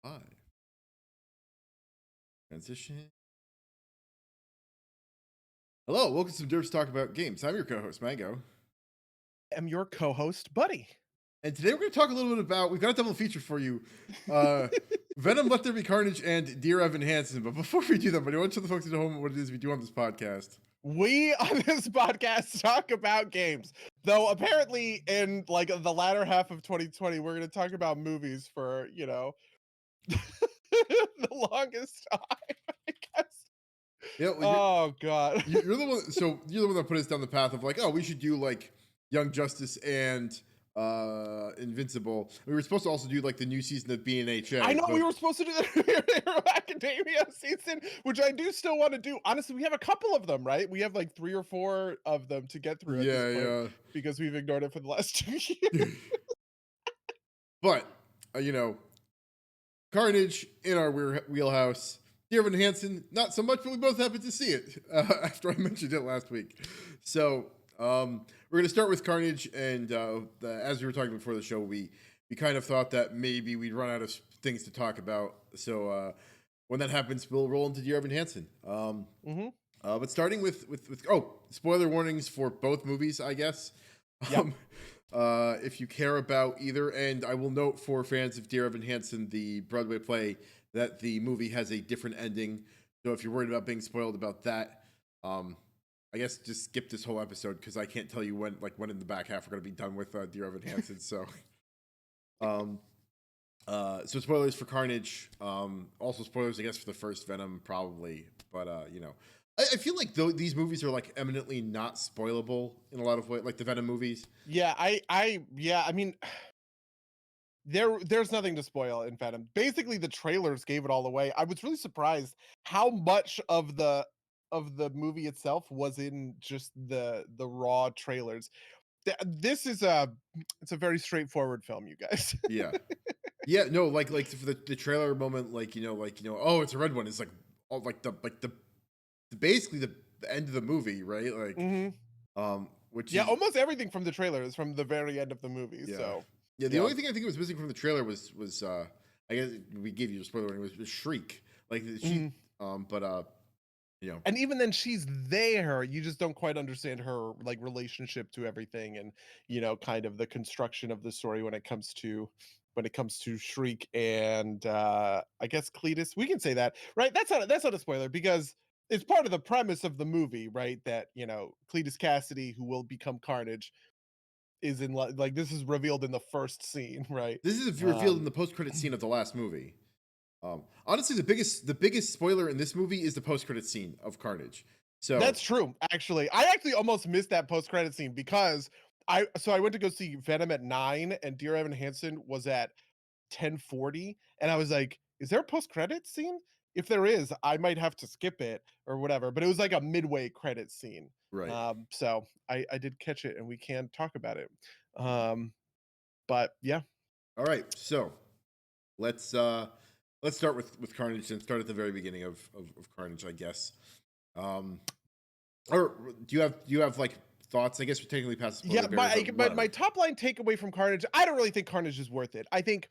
Live. Transition. Hello, welcome to Derps Talk About Games. I'm your co-host, Mango. Am your co-host, Buddy. And today we're going to talk a little bit about, we've got a double feature for you. Venom, Let There Be Carnage, and Dear Evan Hansen. But before we do that, buddy, I want to show the folks at home what it is we do on this podcast. We on this podcast talk about games. Though apparently in like the latter half of 2020, we're going to talk about movies for, the longest time, I guess. Yeah, well, Oh God. you're the one. So you're the one that put us down the path of like, oh, we should do like Young Justice and Invincible. We were supposed to also do like the new season of BNHA. I know we were supposed to do the Hero Academia season, which I do still want to do. Honestly, we have a couple of them, right? We have like 3 or 4 of them to get through at this point because we've ignored it for the last 2 years. But Carnage in our wheelhouse. Dear Evan Hansen, not so much, but we both happened to see it after I mentioned it last week. So we're going to start with Carnage, and as we were talking before the show, we kind of thought that maybe we'd run out of things to talk about. So when that happens, we'll roll into Dear Evan Hansen. But starting with spoiler warnings for both movies, I guess. Yep. If you care about either, and I will note for fans of Dear Evan Hansen, the Broadway play, that the movie has a different ending. So if you're worried about being spoiled about that, I guess just skip this whole episode because I can't tell you when in the back half we're going to be done with Dear Evan Hansen. So, so spoilers for Carnage. Also spoilers, I guess, for the first Venom, probably. But I feel like these movies are like eminently not spoilable in a lot of ways, like the Venom movies. Yeah, I mean, there's nothing to spoil in Venom. Basically, the trailers gave it all away. I was really surprised how much of the movie itself was in just the raw trailers. This is it's a very straightforward film, you guys. Yeah. Yeah, no, like for the trailer moment, oh, it's a red one. It's like all the basically the end of the movie, right? Like, which is, almost everything from the trailer is from the very end of the movie. Yeah. So yeah, the only thing I think was missing from the trailer was I guess we gave you a spoiler warning, was Shriek. Like she, and even then she's there, you just don't quite understand her like relationship to everything, and kind of the construction of the story when it comes to Shriek and I guess Cletus. We can say that, right? That's not a spoiler because it's part of the premise of the movie, right? That Cletus Cassidy, who will become Carnage, is in like this is revealed in the first scene, right? This is revealed in the post-credit scene of the last movie. Honestly, the biggest spoiler in this movie is the post-credit scene of Carnage. So that's true. Actually, I almost missed that post-credit scene because I went to go see Venom at 9 and Dear Evan Hansen was at 10:40, and I was like, is there a post-credit scene? If there is, I might have to skip it or whatever, but it was like a midway credit scene. Right. So I did catch it and we can talk about it. But yeah. All right. So let's start with Carnage and start at the very beginning of Carnage, I guess. Or do you have like thoughts? I guess we're technically past the spoiler my top line takeaway from Carnage, I don't really think Carnage is worth it. I think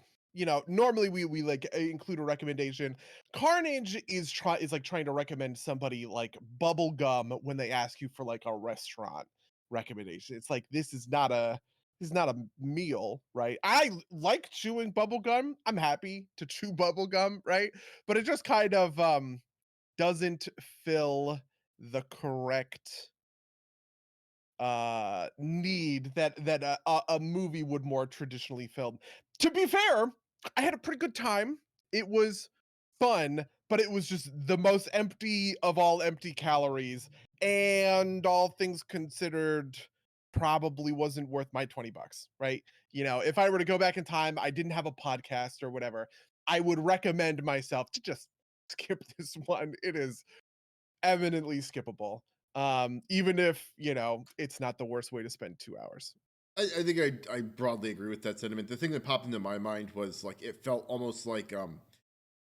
normally we like include a recommendation. Carnage is trying to recommend somebody like bubble gum when they ask you for like a restaurant recommendation. It's like this is not a meal, right? I like chewing bubble gum. I'm happy to chew bubble gum, right? But it just kind of doesn't fill the correct need that a movie would more traditionally film. To be fair, I had a pretty good time. It was fun, but it was just the most empty of all empty calories, and all things considered, probably wasn't worth my $20, right? If I were to go back in time, I didn't have a podcast or whatever, I would recommend myself to just skip this one. It is eminently skippable. Even if it's not the worst way to spend 2 hours. I think I broadly agree with that sentiment. The thing that popped into my mind was like it felt almost like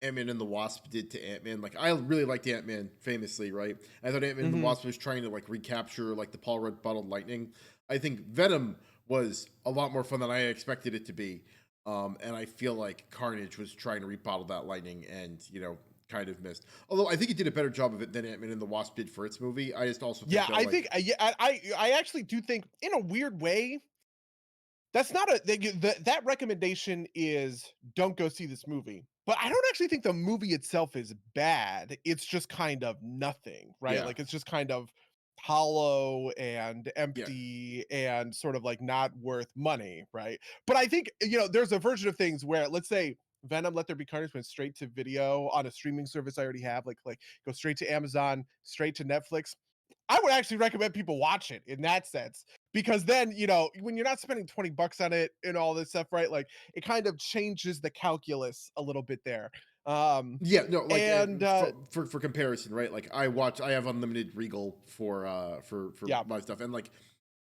Ant-Man and the Wasp did to Ant-Man. Like I really liked Ant-Man famously, right? I thought Ant-Man and the Wasp was trying to like recapture like the Paul Rudd bottled lightning. I think Venom was a lot more fun than I expected it to be. And I feel like Carnage was trying to rebottle that lightning and, kind of missed. Although I think it did a better job of it than Ant-Man and the Wasp did for its movie. I just also think Yeah, that, I like, think yeah, I actually do think in a weird way that's not a that recommendation is don't go see this movie. But I don't actually think the movie itself is bad. It's just kind of nothing, right? yeah, Like it's just kind of hollow and yeah, empty and sort of like not worth money, right? But I think there's a version of things where let's say Venom Let There Be Carnage went straight to video on a streaming service I already have, like go straight to Amazon, straight to Netflix. I would actually recommend people watch it in that sense because then, when you're not spending 20 bucks on it and all this stuff, right? Like it kind of changes the calculus a little bit there. Um yeah. No, like, and for comparison, right? Like, I have unlimited Regal for yeah. my stuff, and, like,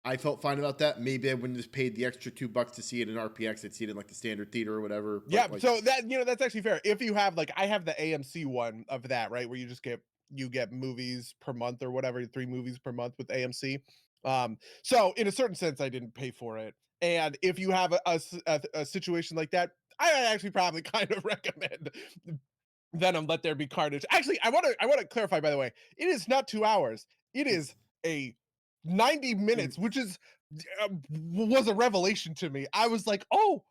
I felt fine about that. Maybe I wouldn't have paid the extra $2 to see it in RPX. I'd see it in, like, the standard theater or whatever. Yeah, But, like, so that's actually fair. If you have like I have the AMC one of that, right? Where you get movies per month or whatever, 3 movies per month with AMC. So in a certain sense I didn't pay for it. And if you have a situation like that, I actually probably kind of recommend Venom Let There Be Carnage. Actually, I want to clarify by the way. It is not 2 hours. It is it's a 90 minutes, which is was a revelation to me. I was like, "Oh,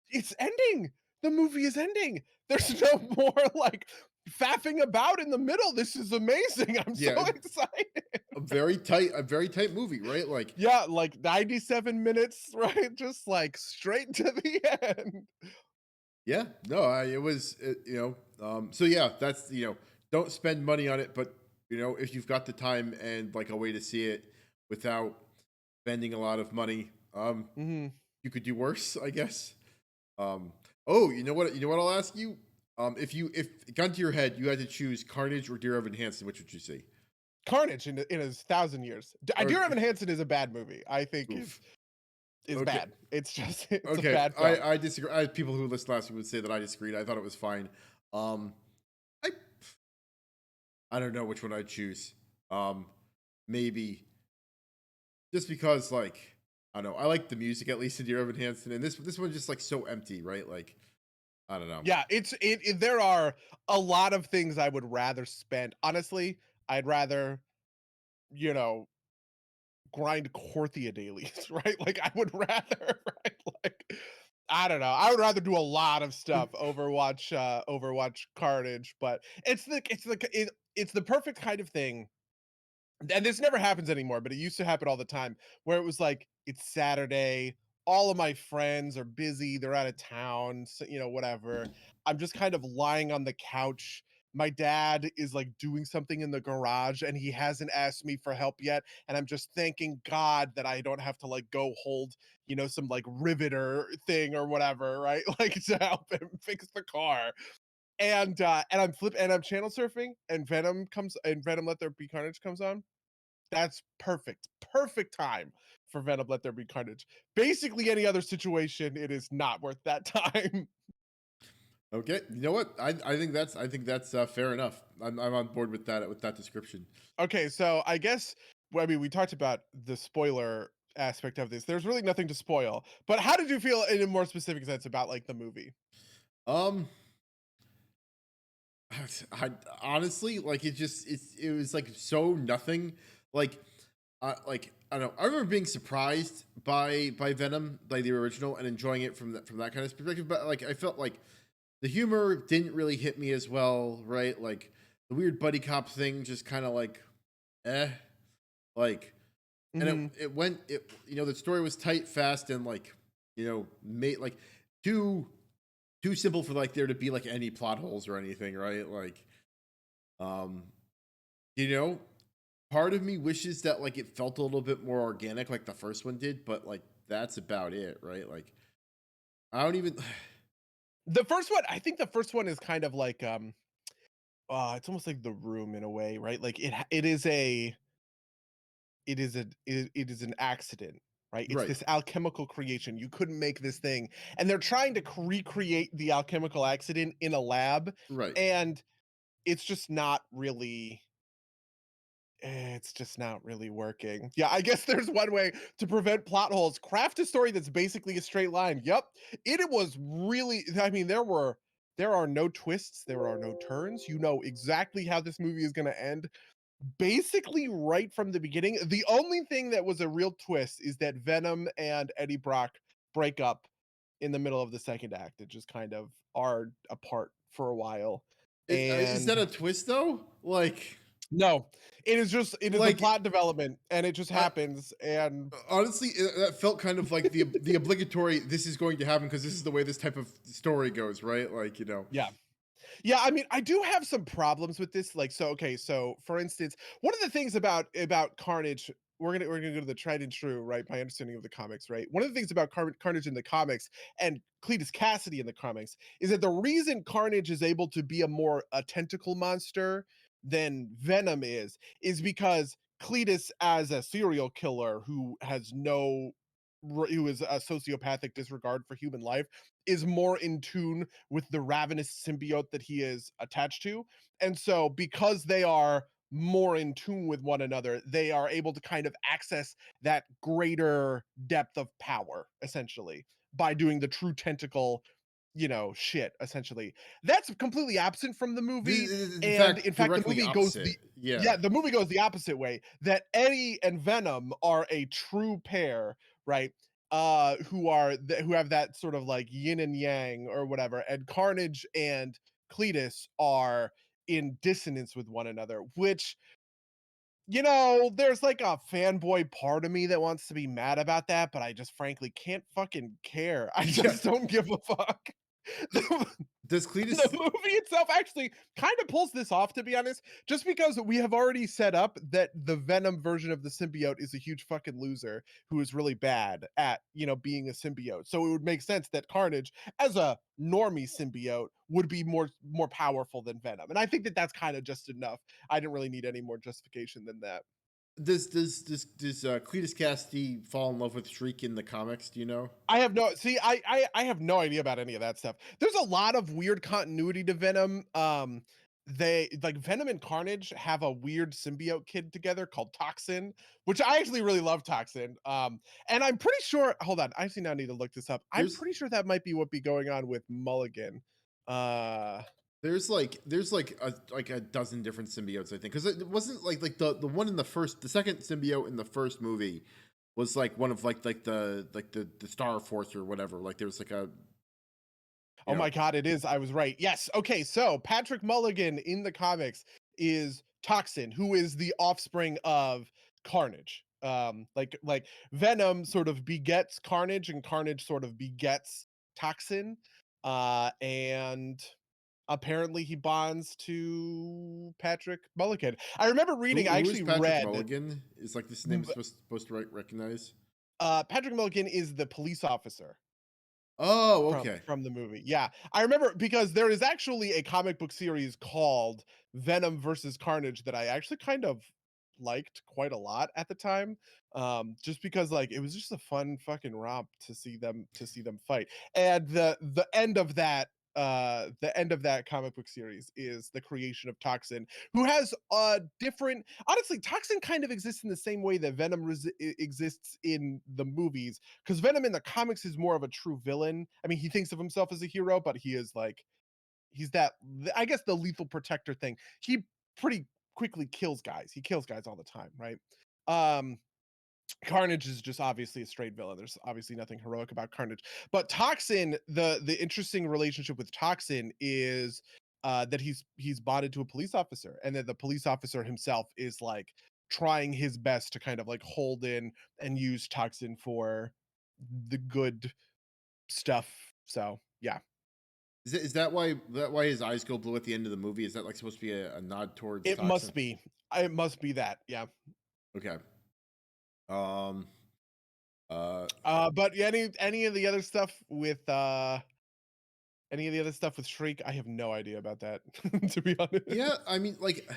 it's ending. The movie is ending. There's no more like faffing about in the middle. This is amazing. I'm so yeah, excited." a very tight movie, right? Like, Yeah, like 97 minutes, right? Just like straight to the end. yeah, no, it was, so yeah, that's, don't spend money on it, but, if you've got the time and, like, a way to see it without spending a lot of money, Mhm. you could do worse, I guess. Um, oh, you know what I'll ask you? If gun to your head, you had to choose Carnage or Dear Evan Hansen, which would you see? Carnage in his 1,000 years. Or Dear Evan Hansen is a bad movie. I think oof. is Okay. bad. It's just it's a Okay. bad film. I disagree. I people who listened last week would say that I disagreed. I thought it was fine. Um, I I don't know which one I'd choose. Um, maybe just because, like, I don't know. I like the music at least in Dear Evan Hansen, and this one's just, like, so empty, right? Like, I don't know. Yeah, there are a lot of things I would rather spend. Honestly, I'd rather, you know, grind Corthia dailies, right? Like I would rather, right? Like I don't know. I would rather do a lot of stuff Overwatch Carnage, but it's the perfect kind of thing. And this never happens anymore, but it used to happen all the time where it was like it's Saturday, all of my friends are busy, they're out of town, so, whatever. I'm just kind of lying on the couch. My dad is like doing something in the garage and he hasn't asked me for help yet. And I'm just thanking God that I don't have to like go hold, some like riveter thing or whatever, right? Like to help him fix the car. And I'm channel surfing and Venom Let There Be Carnage comes on. That's perfect. Perfect time for Venom Let There Be Carnage. Basically, any other situation, it is not worth that time. Okay. You know what? I think that's fair enough. I'm on board with that description. Okay, so I guess well, I mean we talked about the spoiler aspect of this. There's really nothing to spoil. But how did you feel in a more specific sense about like the movie? Um, I honestly, like, it was like so nothing. Like, I don't know. I remember being surprised by Venom, like the original, and enjoying it from that kind of perspective. But, like, I felt like the humor didn't really hit me as well, right? Like the weird buddy cop thing, just kind of like, eh, like, and Mhm. the story was tight, fast, and, like, made, like, too too simple for, like, there to be, like, any plot holes or anything, right? Like, um, you know, part of me wishes that, like, it felt a little bit more organic like the first one did, but, like, that's about it, right? Like, I don't even The first one, I think the first one is kind of like it's almost like The Room in a way, right? Like it is an accident, right? It's right, this alchemical creation. You couldn't make this thing. And they're trying to recreate the alchemical accident in a lab right. and it's just not really it's just not really working. Yeah, I guess there's one way to prevent plot holes. Craft a story that's basically a straight line. Yep. It was really, I mean, there are no twists, there are no turns. You know exactly how this movie is going to end basically right from the beginning. The only thing that was a real twist is that Venom and Eddie Brock break up in the middle of the second act. It just kind of are apart for a while. Is that And a twist though? no, it is a Like plot development and it just I, happens. And honestly, that felt kind of like the obligatory. This is going to happen because this is the way this type of story goes, right? Like, you know. yeah. Yeah, I mean, I do have some problems with this. Like, so okay, so for instance, one of the things about Carnage, we're gonna go to the tried and true, right? My understanding of the comics, right? One of the things about Carnage in the comics and Cletus Cassidy in the comics is that the reason Carnage is able to be a tentacle monster than Venom is because Cletus, as a serial killer who is a sociopathic disregard for human life, is more in tune with the ravenous symbiote that he is attached to. And so, because they are more in tune with one another, they are able to kind of access that greater depth of power, essentially, by doing the true tentacle, shit, essentially. That's completely absent from the movie. In And in fact, fact, the directly movie goes opposite. Yeah. yeah, the movie goes the opposite way. That Eddie and Venom are a true pair, right? Who have that sort of like yin and yang or whatever, and Carnage and Cletus are in dissonance with one another, which, there's like a fanboy part of me that wants to be mad about that, but I just frankly can't fucking care. I Yeah. just don't give a fuck. Does The Cletus? movie itself actually kind of pulls this off, to be honest, just because we have already set up that the Venom version of the symbiote is a huge fucking loser who is really bad at, being a symbiote. So it would make sense that Carnage, as a normie symbiote, would be more powerful than Venom. And I think that that's kind of just enough. I didn't really need any more justification than that. Does Cletus Cassidy fall in love with Shriek in the comics? Do you know? I have no see. I have no idea about any of that stuff. There's a lot of weird continuity to Venom. They like Venom and Carnage have a weird symbiote kid together called Toxin, which I actually really love Toxin. And I'm pretty sure. Hold on, I actually now need to look this up. I'm There's pretty sure that might be what be going on with Mulligan. Uh, there's like a dozen different symbiotes, I think, because it wasn't like the one in the second symbiote in the first movie was like one of the Star Force or whatever. Like there was like a you Oh know my god, it is. I was right. Yes. Okay, so Patrick Mulligan in the comics is Toxin, who is the offspring of Carnage. Like Venom sort of begets Carnage and Carnage sort of begets Toxin. And apparently he bonds to Patrick Mulligan. I remember reading, I who is actually Patrick read Mulligan? Is like this name is supposed to recognize? Patrick Mulligan is the police officer Oh, okay. from the movie. Yeah. I remember because there is actually a comic book series called Venom versus Carnage that I actually kind of liked quite a lot at the time. Just because like it was just a fun fucking romp to see them fight. And the end of that comic book series is the creation of Toxin, who has a different, honestly, Toxin kind of exists in the same way that Venom exists in the movies, because Venom in the comics is more of a true villain. I mean, he thinks of himself as a hero, but he is like, he's that, I guess, the lethal protector thing. He pretty quickly kills guys. He kills guys all the time, right? Um, Carnage is just obviously a straight villain. There's obviously nothing heroic about Carnage. But Toxin, the interesting relationship with Toxin is that he's bonded to a police officer, and that the police officer himself is like trying his best to kind of like hold in and use Toxin for the good stuff. So yeah, Is that why his eyes go blue at the end of the movie? Is that like supposed to be a nod towards it Toxin? must be. It must be that. Yeah. Okay. Um. But any of the other stuff with any of the other stuff with Shriek, I have no idea about that, to be honest. Yeah, I mean, like,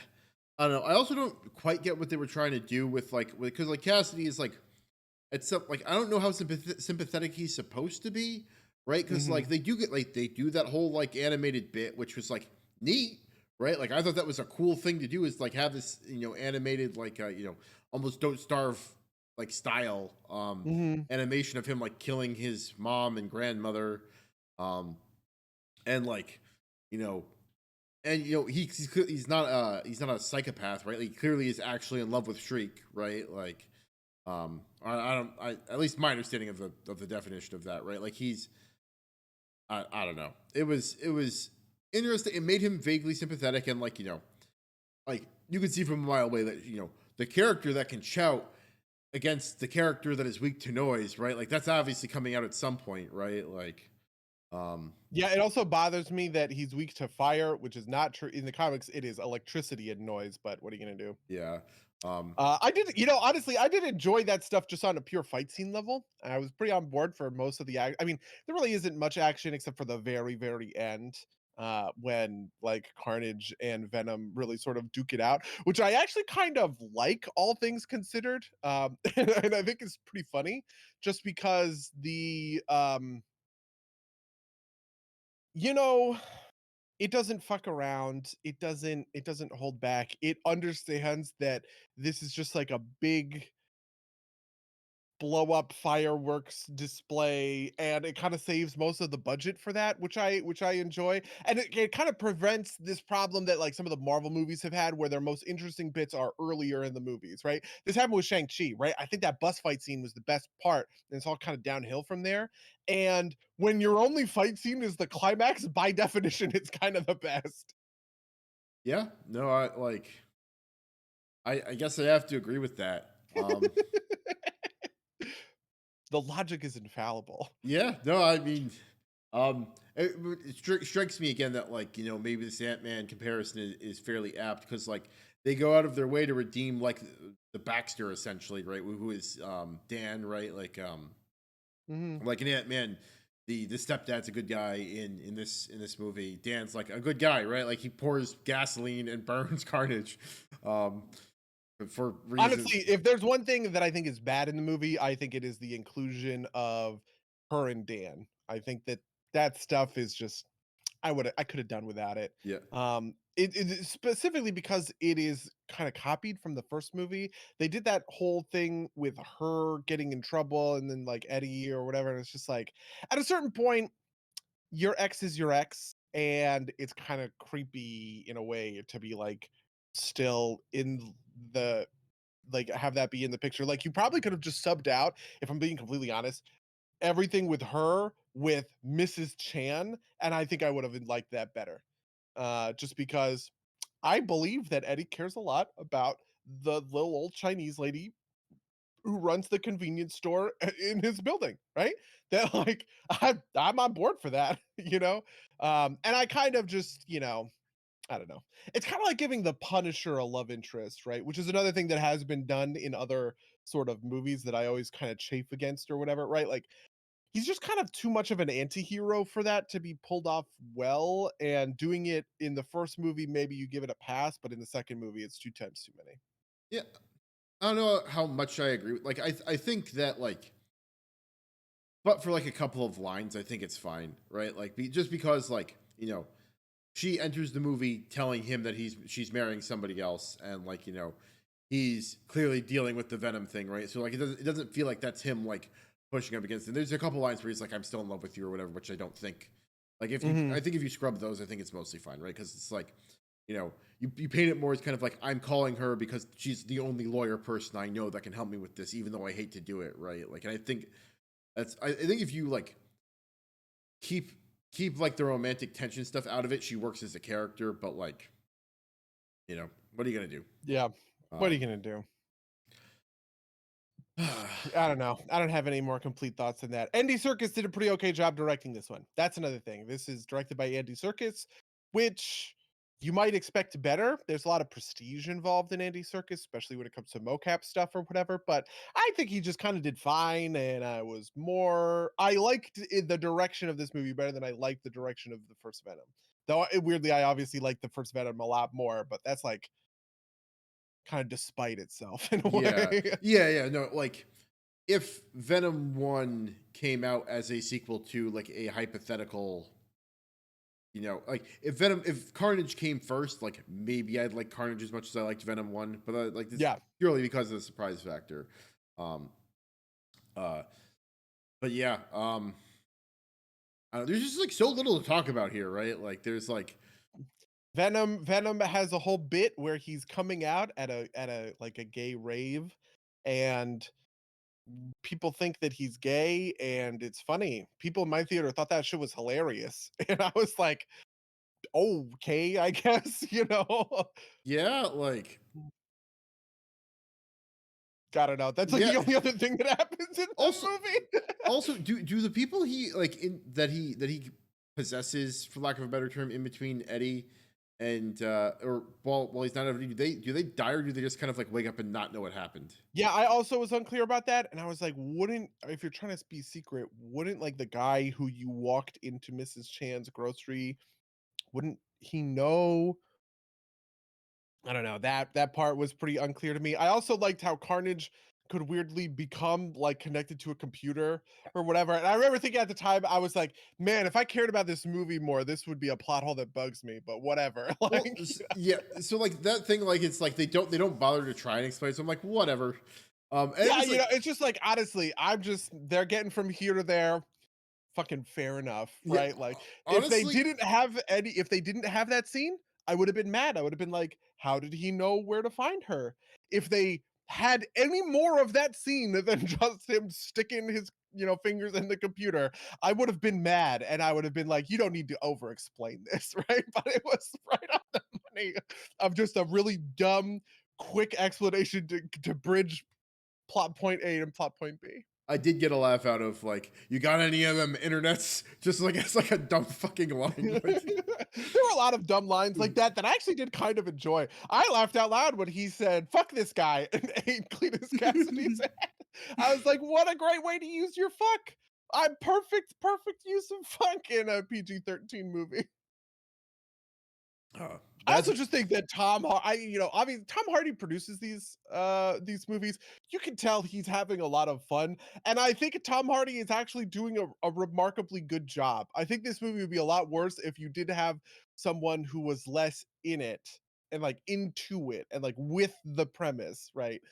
I don't know. I also don't quite get what they were trying to do with because like Cassidy is like, it's like I don't know how sympathetic he's supposed to be, right? Because Mhm. like they do that whole like animated bit, which was like neat, right? Like I thought that was a cool thing to do, is like have this, animated, like almost Don't Starve like style Hmm. animation of him like killing his mom and grandmother, um and like, you know he's not a psychopath, right? Like, he clearly is actually in love with Shriek, right? Like, I don't, at least my understanding of the definition of that, right? Like I don't know. It was interesting. It made him vaguely sympathetic, and like, like you could see from a mile away that, the character that can shout against the character that is weak to noise, right? Like that's obviously coming out at some point, right? Like, um, Yeah, it also bothers me that he's weak to fire, which is not true in the comics. It is electricity and noise, but what are you gonna do? yeah, I did, honestly, I did enjoy that stuff just on a pure fight scene level. I was pretty on board for most of the I mean, there really isn't much action except for the very, very end, when like Carnage and Venom really sort of duke it out, which I actually kind of like, all things considered. And I think it's pretty funny just because you know, it doesn't fuck around. It doesn't hold back. It understands that this is just like a big blow up fireworks display, and it kind of saves most of the budget for that, which I enjoy. And it kind of prevents this problem that like some of the Marvel movies have had, where their most interesting bits are earlier in the movies, right? This happened with Shang-Chi, right? I think that bus fight scene was the best part, and it's all kind of downhill from there. And when your only fight scene is the climax, by definition it's kind of the best. yeah, no, I guess I have to agree with that. The logic is infallible. Yeah, no, I mean, it strikes me again that, like, maybe this Ant-Man comparison is fairly apt, because like they go out of their way to redeem like the Baxter, essentially, right? Who is Dan, right? Mhm. Like in Ant-Man, the stepdad's a good guy in this movie. Dan's like a good guy, right? Like he pours gasoline and burns Carnage, um, for reasons. Honestly, if there's one thing that I think is bad in the movie, I think it is the inclusion of her and Dan. I think that that stuff is just I could have done without it. Yeah, It is specifically because it is kind of copied from the first movie. They did that whole thing with her getting in trouble and then like Eddie or whatever. And it's just like at a certain point, your ex is your ex, and it's kind of creepy in a way to be like still in the like have that be in the picture. Like you probably could have just subbed out, if I'm being completely honest, everything with her with Mrs. Chan, and I think I would have liked that better. Just because I believe that Eddie cares a lot about the little old Chinese lady who runs the convenience store in his building, right? That like I'm on board for that, you know. And I kind of just, I don't know. It's kind of like giving the Punisher a love interest, right? Which is another thing that has been done in other sort of movies that I always kind of chafe against or whatever, right? Like he's just kind of too much of an anti-hero for that to be pulled off well. And doing it in the first movie, maybe you give it a pass, but in the second movie, it's two times too many. yeah. I don't know how much I agree with. Like, I think that like, but for like a couple of lines, I think it's fine, right? Like, just because like, she enters the movie telling him that she's marrying somebody else, and like, he's clearly dealing with the Venom thing, right? So like it doesn't feel like that's him like pushing up against it. There's a couple lines where he's like, I'm still in love with you or whatever, which I don't think. Like, Hmm. I think if you scrub those, I think it's mostly fine, right? Because it's like, you paint it more as kind of like, I'm calling her because she's the only lawyer person I know that can help me with this, even though I hate to do it, right? Like, and I think I think if you like keep like the romantic tension stuff out of it, she works as a character. But like, what are you gonna do? Yeah. What are you Um, gonna do? I don't know. I don't have any more complete thoughts than that. Andy Serkis did a pretty okay job directing this one. That's another thing. This is directed by Andy Serkis, which you might expect better. There's a lot of prestige involved in Andy Serkis, especially when it comes to mocap stuff or whatever. But I think he just kind of did fine. And I liked the direction of this movie better than I liked the direction of the first Venom. Though weirdly, I obviously like the first Venom a lot more, but that's like kind of despite itself in a yeah, way. yeah. No, like if Venom 1 came out as a sequel to like a hypothetical you know, like if Carnage came first, like maybe I'd like Carnage as much as I liked Venom 1, but like this Yeah. purely because of the surprise factor. Um, uh, but yeah, there's just like so little to talk about here, right? Like there's like, Venom has a whole bit where he's coming out at a like a gay rave, and people think that he's gay, and it's funny. People in my theater thought that shit was hilarious. And I was like, okay, I guess, you know. yeah, like, Gotta know. That's like yeah. the only other thing that happens in the Also, movie. also, do the people he like in that he possesses, for lack of a better term, in between Eddie and or while he's not Eddie, do they die, or do they just kind of like wake up and not know what happened? Yeah, I also was unclear about that, and I was like, wouldn't, if you're trying to be secret, wouldn't like the guy who you walked into Mrs. Chan's grocery, wouldn't he know? I don't know. That part was pretty unclear to me. I also liked how Carnage could weirdly become like connected to a computer or whatever. And I remember thinking at the time, I was like, man, if I cared about this movie more, this would be a plot hole that bugs me. But whatever. Well, Like, yeah. So like that thing, like it's like they don't bother to try and explain. So I'm like, whatever. And yeah, it's like, it's just like honestly, they're getting from here to there. Fucking fair enough, yeah, right? Like honestly, if they didn't have that scene, I would have been mad. I would have been like, how did he know where to find her? If they had any more of that scene than just him sticking his, fingers in the computer, I would have been mad, and I would have been like, you don't need to over explain this, right? But it was right on the money of just a really dumb, quick explanation to bridge plot point A and plot point B. I did get a laugh out of like, you got any of them internets? Just like it's like a dumb fucking line. There Like, were a lot of dumb lines like that that I actually did kind of enjoy. I laughed out loud when he said, "Fuck this guy," and ate Cletus Cassidy's head. I was like, what a great way to use your fuck. I'm perfect use of fuck in a PG-13 movie. I that's also just think that obviously Tom Hardy produces these movies. You can tell he's having a lot of fun, and I think Tom Hardy is actually doing a remarkably good job. I think this movie would be a lot worse if you did have someone who was less in it and like into it and like with the premise, right?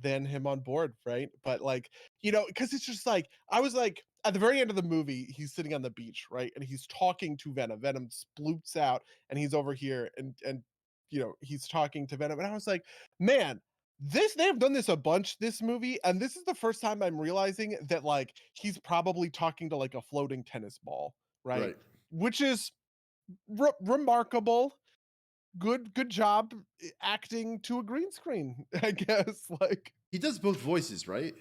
Than him on board, right? But like, because it's just like I was like at the very end of the movie, he's sitting on the beach, right? And he's talking to Venom. Venom sploots out and he's over here and he's talking to Venom. And I was like, man, they've done this a bunch, this movie, and this is the first time I'm realizing that like he's probably talking to like a floating tennis ball, right? right. Which is remarkable. Good job acting to a green screen, I guess. Like, He does both voices, right?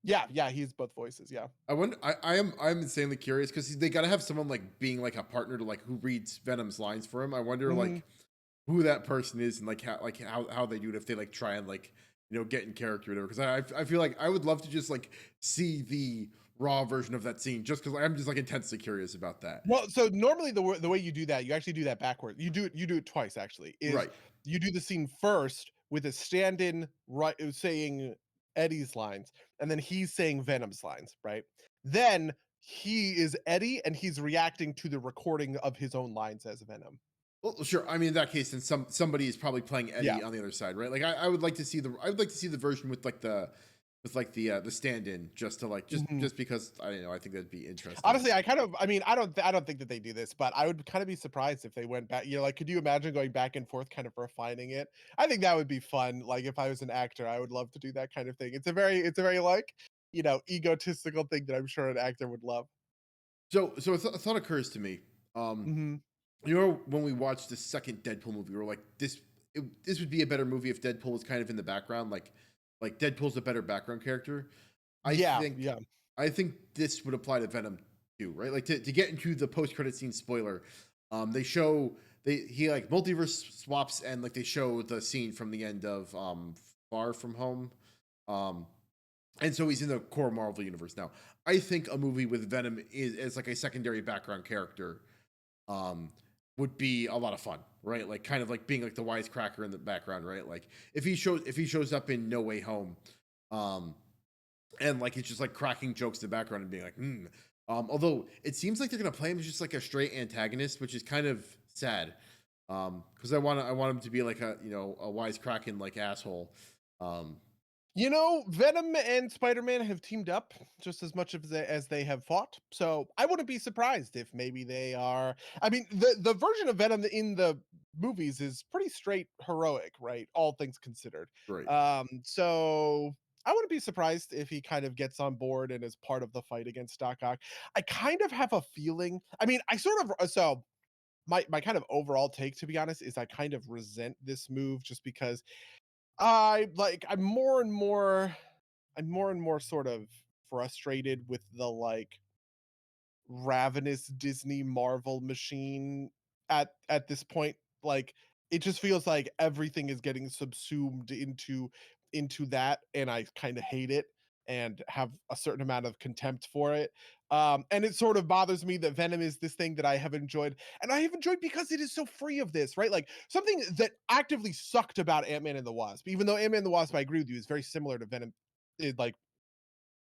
yeah, he's both voices, yeah. I wonder. I'm insanely curious because they got to have someone like being like a partner to like who reads Venom's lines for him. I wonder Mhm. like who that person is and like how they do it if they like try and like get in character or whatever. Because I feel like I would love to just like see the raw version of that scene just because I'm just like intensely curious about that. Well, so normally the way you do that, you actually do that backwards. You do it twice actually. Is Right. you do the scene first with a stand-in right saying Eddie's lines, and then he's saying Venom's lines, right? Then he is Eddie and he's reacting to the recording of his own lines as Venom. Well, sure. I mean, in that case, then somebody is probably playing Yeah. Eddie on the other side, right? Like, I would like to see the version with like the stand-in just to like Mhm. just because I don't know. I think that'd be interesting. Honestly, I mean, I don't think that they do this, but I would kind of be surprised if they went back. Like, could you imagine going back and forth, kind of refining it? I think that would be fun. Like, if I was an actor, I would love to do that kind of thing. It's a very like, egotistical thing that I'm sure an actor would love. So a thought occurs to me. Um, Hmm. when we watched the second Deadpool movie, we were like, this would be a better movie if Deadpool was kind of in the background, like Deadpool's a better background character. I Yeah, think yeah. I think this would apply to Venom too, right? Like to get into the post credit scene spoiler, they show he like multiverse swaps and like they show the scene from the end of Far From Home. Um, and so he's in the core Marvel universe now. I think a movie with Venom is as like a secondary background character um would be a lot of fun, right? Like kind of like being like the wisecracker in the background, right? Like if he shows up in No Way Home, um and like it's just like cracking jokes in the background and being like, Although it seems like they're gonna play him as just like a straight antagonist, which is kind of sad. Because I want him to be like a a wisecracking like asshole. Um, Venom and Spider-Man have teamed up just as much as they have fought. So I wouldn't be surprised if maybe they are. I mean, the version of Venom in the movies is pretty straight heroic, right? All things considered. right. So I wouldn't be surprised if he kind of gets on board and is part of the fight against Doc Ock. I kind of have a feeling. I mean, I sort of so my kind of overall take, to be honest, is I kind of resent this move just because I'm more and more sort of frustrated with the like ravenous Disney Marvel machine at this point. Like it just feels like everything is getting subsumed into that, and I kind of hate it and have a certain amount of contempt for it. And it sort of bothers me that Venom is this thing that I have enjoyed, and I have enjoyed because it is so free of this, right? Like something that actively sucked about Ant-Man and the Wasp, even though Ant-Man and the Wasp, I agree with you, is very similar to Venom. Like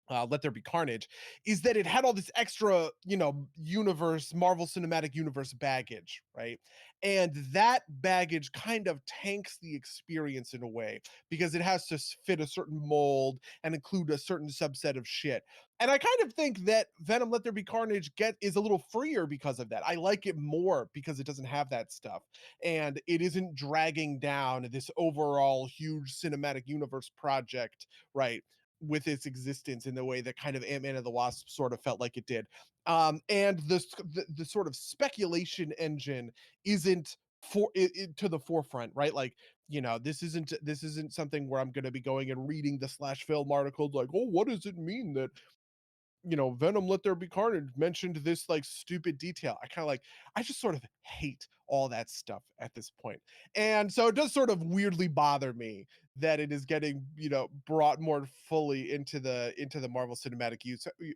Let There Be Carnage, is that it had all this extra, Marvel Cinematic Universe baggage, right? And that baggage kind of tanks the experience in a way because it has to fit a certain mold and include a certain subset of shit. And I kind of think that Venom Let There Be Carnage is a little freer because of that. I like it more because it doesn't have that stuff. And it isn't dragging down this overall huge cinematic universe project, right? With its existence in the way that kind of Ant-Man and the Wasp sort of felt like it did. And the sort of speculation engine isn't to the forefront, right? Like, this isn't something where I'm going to be going and reading the slash film articles like, oh, what does it mean that Venom Let There Be Carnage mentioned this like stupid detail. I just sort of hate all that stuff at this point. And so it does sort of weirdly bother me that it is getting, brought more fully into the Marvel Cinematic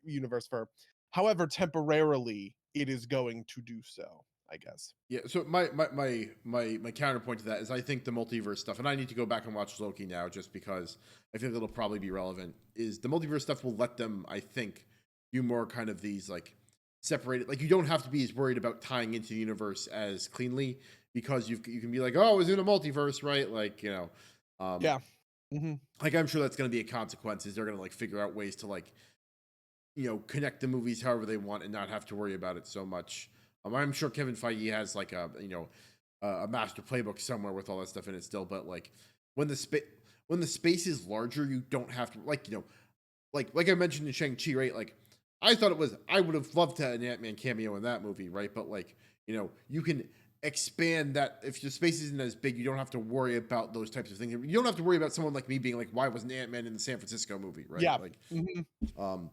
Universe for however temporarily it is going to do so, I guess. Yeah, so my counterpoint to that is I think the multiverse stuff, and I need to go back and watch Loki now just because I think it'll probably be relevant. Is the multiverse stuff will let them, I think, do more kind of these like separated. Like you don't have to be as worried about tying into the universe as cleanly because you can be like, oh, it's in a multiverse, right? Like Yeah. Hmm. like I'm sure that's going to be a consequence. Is they're going to like figure out ways to like connect the movies however they want and not have to worry about it so much. I'm sure Kevin Feige has like a master playbook somewhere with all that stuff in it still, but like when the space is larger, you don't have to like I mentioned in Shang-Chi, right? Like I would have loved to have an Ant-Man cameo in that movie, right? But like you can expand that if the space isn't as big, you don't have to worry about those types of things. You don't have to worry about someone like me being like, why wasn't Ant-Man in the San Francisco movie, right? Yeah. Like, Hmm. um,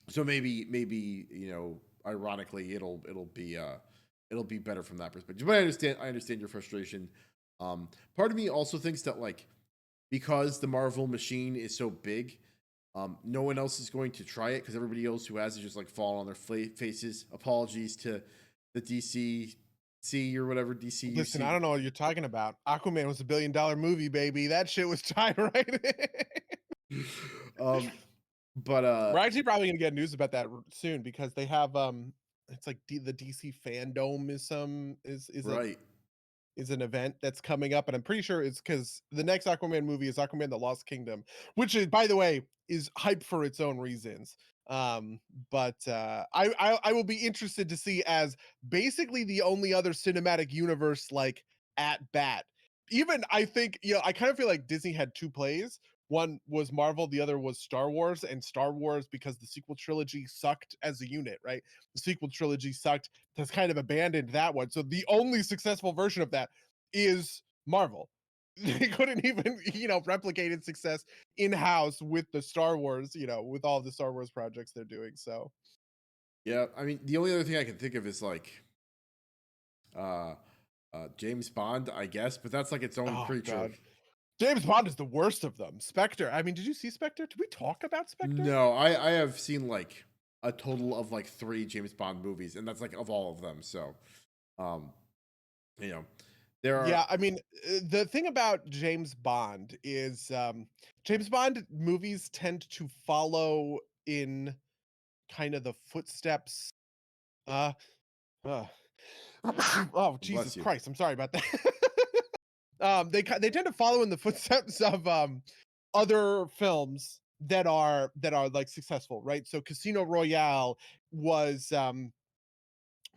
so maybe ironically it'll be better from that perspective. But I understand your frustration. Part of me also thinks that like because the Marvel machine is so big, no one else is going to try it because everybody else who has it just like fall on their faces. Apologies to the DCC or whatever Listen, DCUC. I don't know what you're talking about. Aquaman was $1 billion movie, baby. That shit was tight, right? um, but We're actually probably gonna get news about that soon because they have it's like the DC fandom right, is an event that's coming up, and I'm pretty sure it's because the next Aquaman movie is Aquaman: The Lost Kingdom, which is, by the way, is hype for its own reasons. But I will be interested to see as basically the only other cinematic universe like at bat. Even I think I kind of feel like Disney had two plays. One was Marvel, the other was Star Wars, and Star Wars because the sequel trilogy sucked as a unit, right? The sequel trilogy sucked, has kind of abandoned that one. So the only successful version of that is Marvel. They couldn't even, replicate its success in-house with the Star Wars, with all the Star Wars projects they're doing. So yeah. I mean, the only other thing I can think of is like uh, James Bond, I guess, but that's like its own oh creature. god. James Bond is the worst of them. Spectre. I mean, did you see Spectre? Did we talk about Spectre? No, I have seen like a total of like 3 James Bond movies, and that's like of all of them. So, um, you know, there are Yeah, I mean, the thing about James Bond is James Bond movies tend to follow in kind of the footsteps. Uh, uh oh Jesus Bless you. Christ! I'm sorry about that. They tend to follow in the footsteps of other films that are like successful, right? So Casino Royale was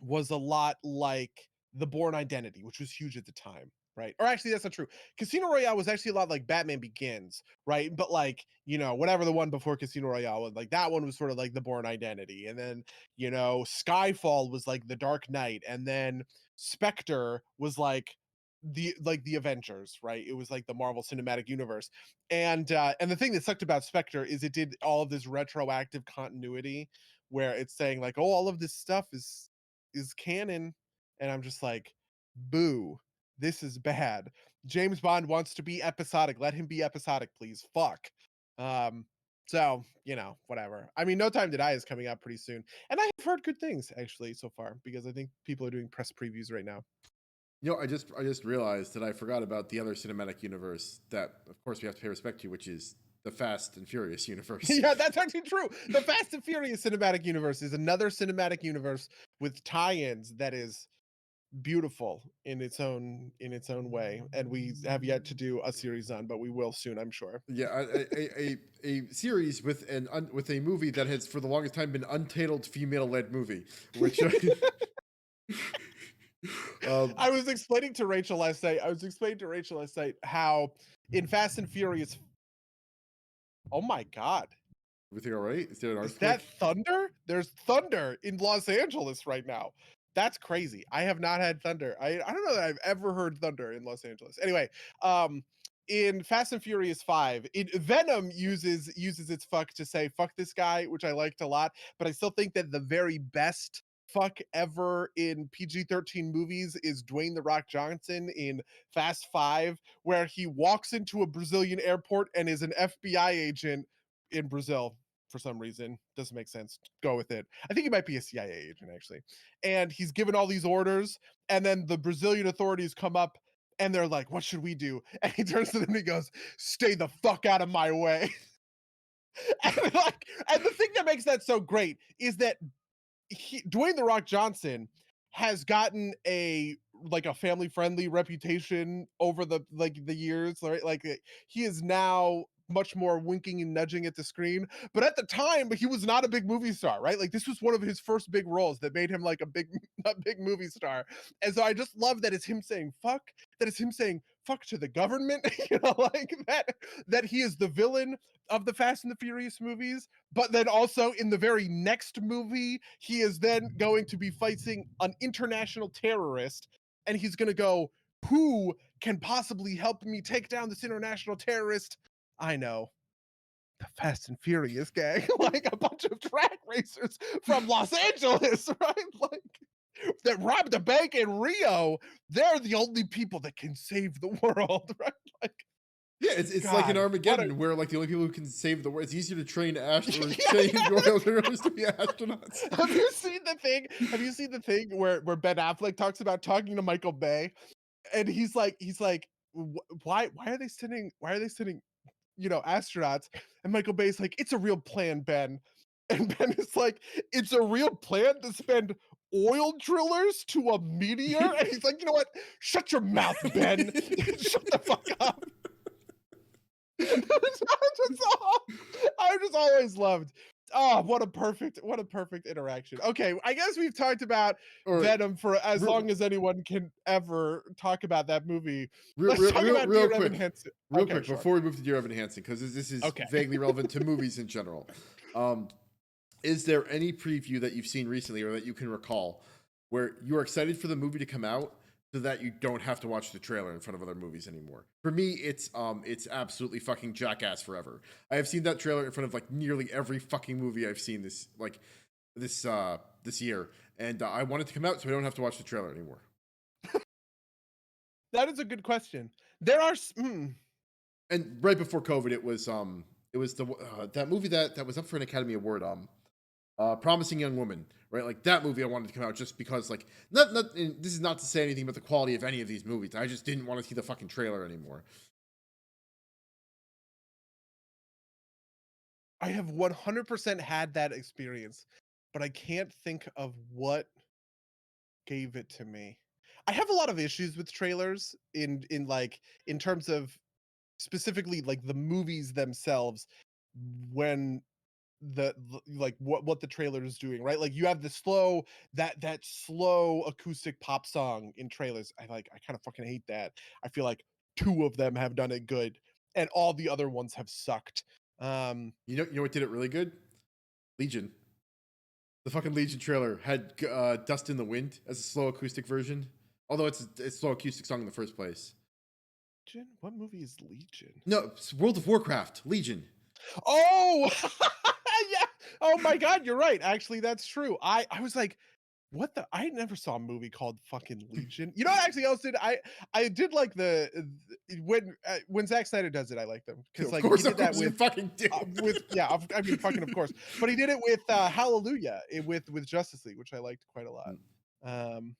was a lot like The Bourne Identity, which was huge at the time, right? Or actually, that's not true. Casino Royale was actually a lot like Batman Begins, right? But like, whatever the one before Casino Royale was, like that one was sort of like The Bourne Identity. And then, Skyfall was like The Dark Knight. And then Spectre was like the Avengers, right? It was like the Marvel Cinematic Universe. And the thing that sucked about Spectre is it did all of this retroactive continuity where it's saying like, oh, all of this stuff is canon, and I'm just like, boo, this is bad. James Bond wants to be episodic. Let him be episodic, please. Fuck. Um, so, whatever. I mean, No Time to Die is coming out pretty soon. And I have heard good things actually so far because I think people are doing press previews right now. I just realized that I forgot about the other cinematic universe that, of course, we have to pay respect to, which is the Fast and Furious universe. Yeah, that's actually true. The Fast and Furious cinematic universe is another cinematic universe with tie-ins that is beautiful in its own way, and we have yet to do a series on, but we will soon, I'm sure. Yeah, a series with with a movie that has for the longest time been untitled female-led movie, which I was explaining to Rachel last night. How in Fast and Furious. Oh my God. everything all right? Is there an Is that earthquake? thunder? There's thunder in Los Angeles right now. That's crazy. I have not had thunder. I don't know that I've ever heard thunder in Los Angeles. Anyway, in Fast and Furious 5, Venom uses its fuck to say fuck this guy, which I liked a lot, but I still think that the very best fuck ever in PG-13 movies is Dwayne The Rock Johnson in Fast 5, where he walks into a Brazilian airport and is an FBI agent in Brazil for some reason. Doesn't make sense. Go with it. I think he might be a CIA agent, actually. And he's given all these orders, and then the Brazilian authorities come up and they're like, what should we do? And he turns to them and he goes, stay the fuck out of my way. And the thing that makes that so great is that Dwayne The Rock Johnson has gotten a family friendly reputation over the years, right? He is now much more winking and nudging at the screen, but at the time he was not a big movie star, right? Like this was one of his first big roles that made him like a big movie star. And so I just love that it's him saying fuck, that it's him saying fuck to the government, like that he is the villain of the Fast and the Furious movies, but then also in the very next movie, he is then going to be fighting an international terrorist, and he's going to go, who can possibly help me take down this international terrorist? I know. The Fast and Furious gang, like a bunch of track racers from Los Angeles, right? Like that robbed a bank in Rio. They're the only people that can save the world, right? Like, Yeah, it's like in God, what a Armageddon, where like the only people who can save the world. It's easier to train or yeah, train yeah. royal heroes to be astronauts. Have you seen the thing? Have you seen the thing where Ben Affleck talks about talking to Michael Bay, and he's like, why are they sending astronauts? And Michael Bay's like, it's a real plan, Ben. And Ben is like, it's a real plan to spend oil drillers to a meteor? And he's like, you know what? Shut your mouth, Ben. Shut the fuck up. I just always loved. Oh, what a perfect interaction. Okay, I guess we've talked about Or Venom for as real, long as anyone can ever talk about that movie. real, Let's real, talk real, about real Dear Evan quick, Hansen. real Okay, quick sure. before we move to Dear Evan Hansen, because this is Okay. vaguely relevant to movies in general. Um, is there any preview that you've seen recently or that you can recall where you are excited for the movie to come out so that you don't have to watch the trailer in front of other movies anymore? For me, it's absolutely fucking Jackass Forever. I have seen that trailer in front of like nearly every fucking movie I've seen this year, and I want it to come out so I don't have to watch the trailer anymore. That is a good question. There are And right before COVID, it was the that movie that was up for an Academy Award, Promising Young Woman, right? Like that movie I wanted to come out just because, like, not this is not to say anything about the quality of any of these movies. I just didn't want to see the fucking trailer anymore. I have 100% had that experience. but I can't think of what gave it to me. I have a lot of issues with trailers in terms of specifically like the movies themselves when like what the trailer is doing, right? Like you have the slow that slow acoustic pop song in trailers. I kind of fucking hate that. I feel like two of them have done it good and all the other ones have sucked. You know what did it really good? Legion. The fucking Legion trailer had "Dust in the Wind" as a slow acoustic version, although it's a slow acoustic song in the first place. Legion? What movie is Legion? No, it's World of Warcraft. Legion. Oh, yeah. Oh my God, you're right. Actually, that's true. I was like, what the? I never saw a movie called fucking Legion. You know what actually else did? I did like when Zack Snyder does it, I like them because Of like course, he did that you fucking did. with yeah, I mean fucking of course, but he did it with Hallelujah with Justice League, which I liked quite a lot. Um,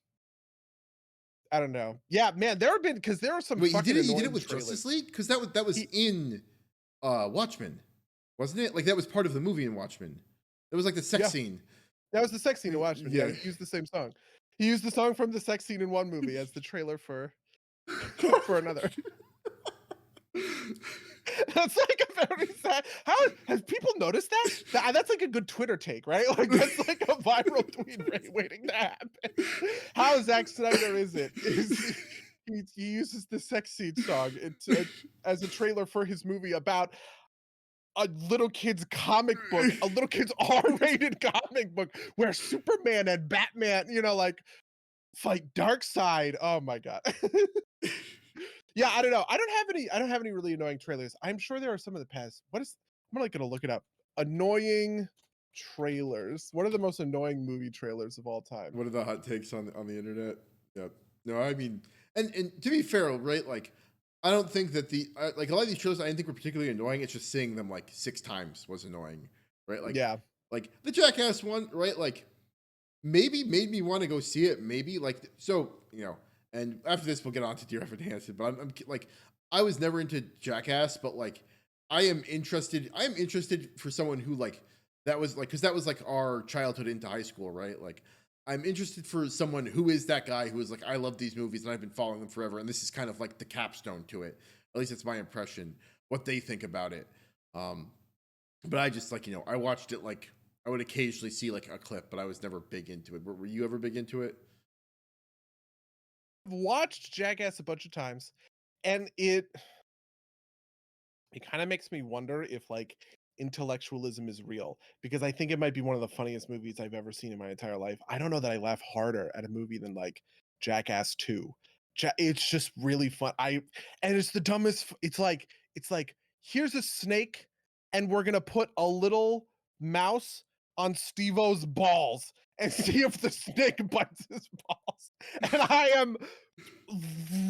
I don't know. Yeah, man, there have been because there are some Wait, fucking you did it annoying with trailers. Justice League? Because that was He, in Watchmen, wasn't it? Like that was part of the movie in Watchmen. It was like the sex yeah, scene. that was the sex scene in Watchmen. Yeah, Yeah. he used the same song. He used the song from the sex scene in one movie as the trailer for another. That's like a very sad. How has people noticed that? That's like a good Twitter take, right? Like that's like a viral tweet waiting to happen. How Zack Snyder is it? Is he uses the sex scene song as a trailer for his movie about a little kid's comic book, a little kid's R-rated comic book where Superman and Batman, like fight Darkseid. Oh my God. Yeah, I don't know. I don't have any really annoying trailers. I'm sure there are some in the past. I'm like gonna look it up. Annoying trailers. What are the most annoying movie trailers of all time? What are the hot takes on the internet? Yep. No, I mean, and to be fair, right? Like, I don't think that like a lot of these trailers I didn't think were particularly annoying. It's just seeing them like 6 times was annoying, right? Like, Yeah. like the Jackass one, right? Like, maybe made me want to go see it. Maybe like so, And after this, we'll get on to Dear Evan Hansen. But I'm like, I was never into Jackass, but like, I am interested. I am interested for someone who like that was like because that was like our childhood into high school, right? Like, I'm interested for someone who is that guy who is like, I love these movies and I've been following them forever, and this is kind of like the capstone to it. At least it's my impression. What they think about it. But I just like I watched it like I would occasionally see like a clip, but I was never big into it. Were you ever big into it? I've watched Jackass a bunch of times, and it kind of makes me wonder if like intellectualism is real because I think it might be one of the funniest movies I've ever seen in my entire life. I don't know that I laugh harder at a movie than like Jackass 2. It's just really fun. And it's the dumbest it's like here's a snake and we're going to put a little mouse on Steve-O's balls and see if the snake bites his balls. And I am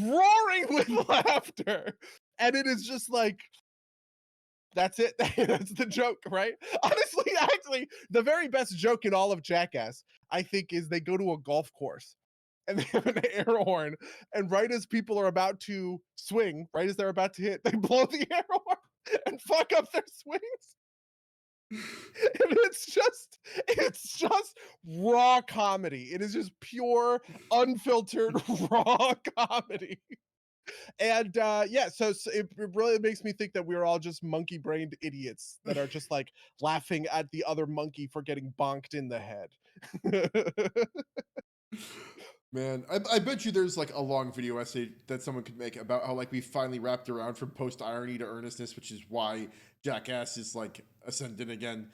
roaring with laughter. And it is just like that's it. That's the joke, right? Honestly, actually, the very best joke in all of Jackass, I think, is they go to a golf course and they have an air horn, and right as people are about to swing, right as they're about to hit, they blow the air horn and fuck up their swings. And it's just raw comedy. It is just pure, unfiltered, raw comedy. And yeah, so it really makes me think that we're all just monkey-brained idiots that are just like laughing at the other monkey for getting bonked in the head. Man, I bet you there's like a long video essay that someone could make about how like we finally wrapped around from post irony to earnestness, which is why Jackass is like ascendant again,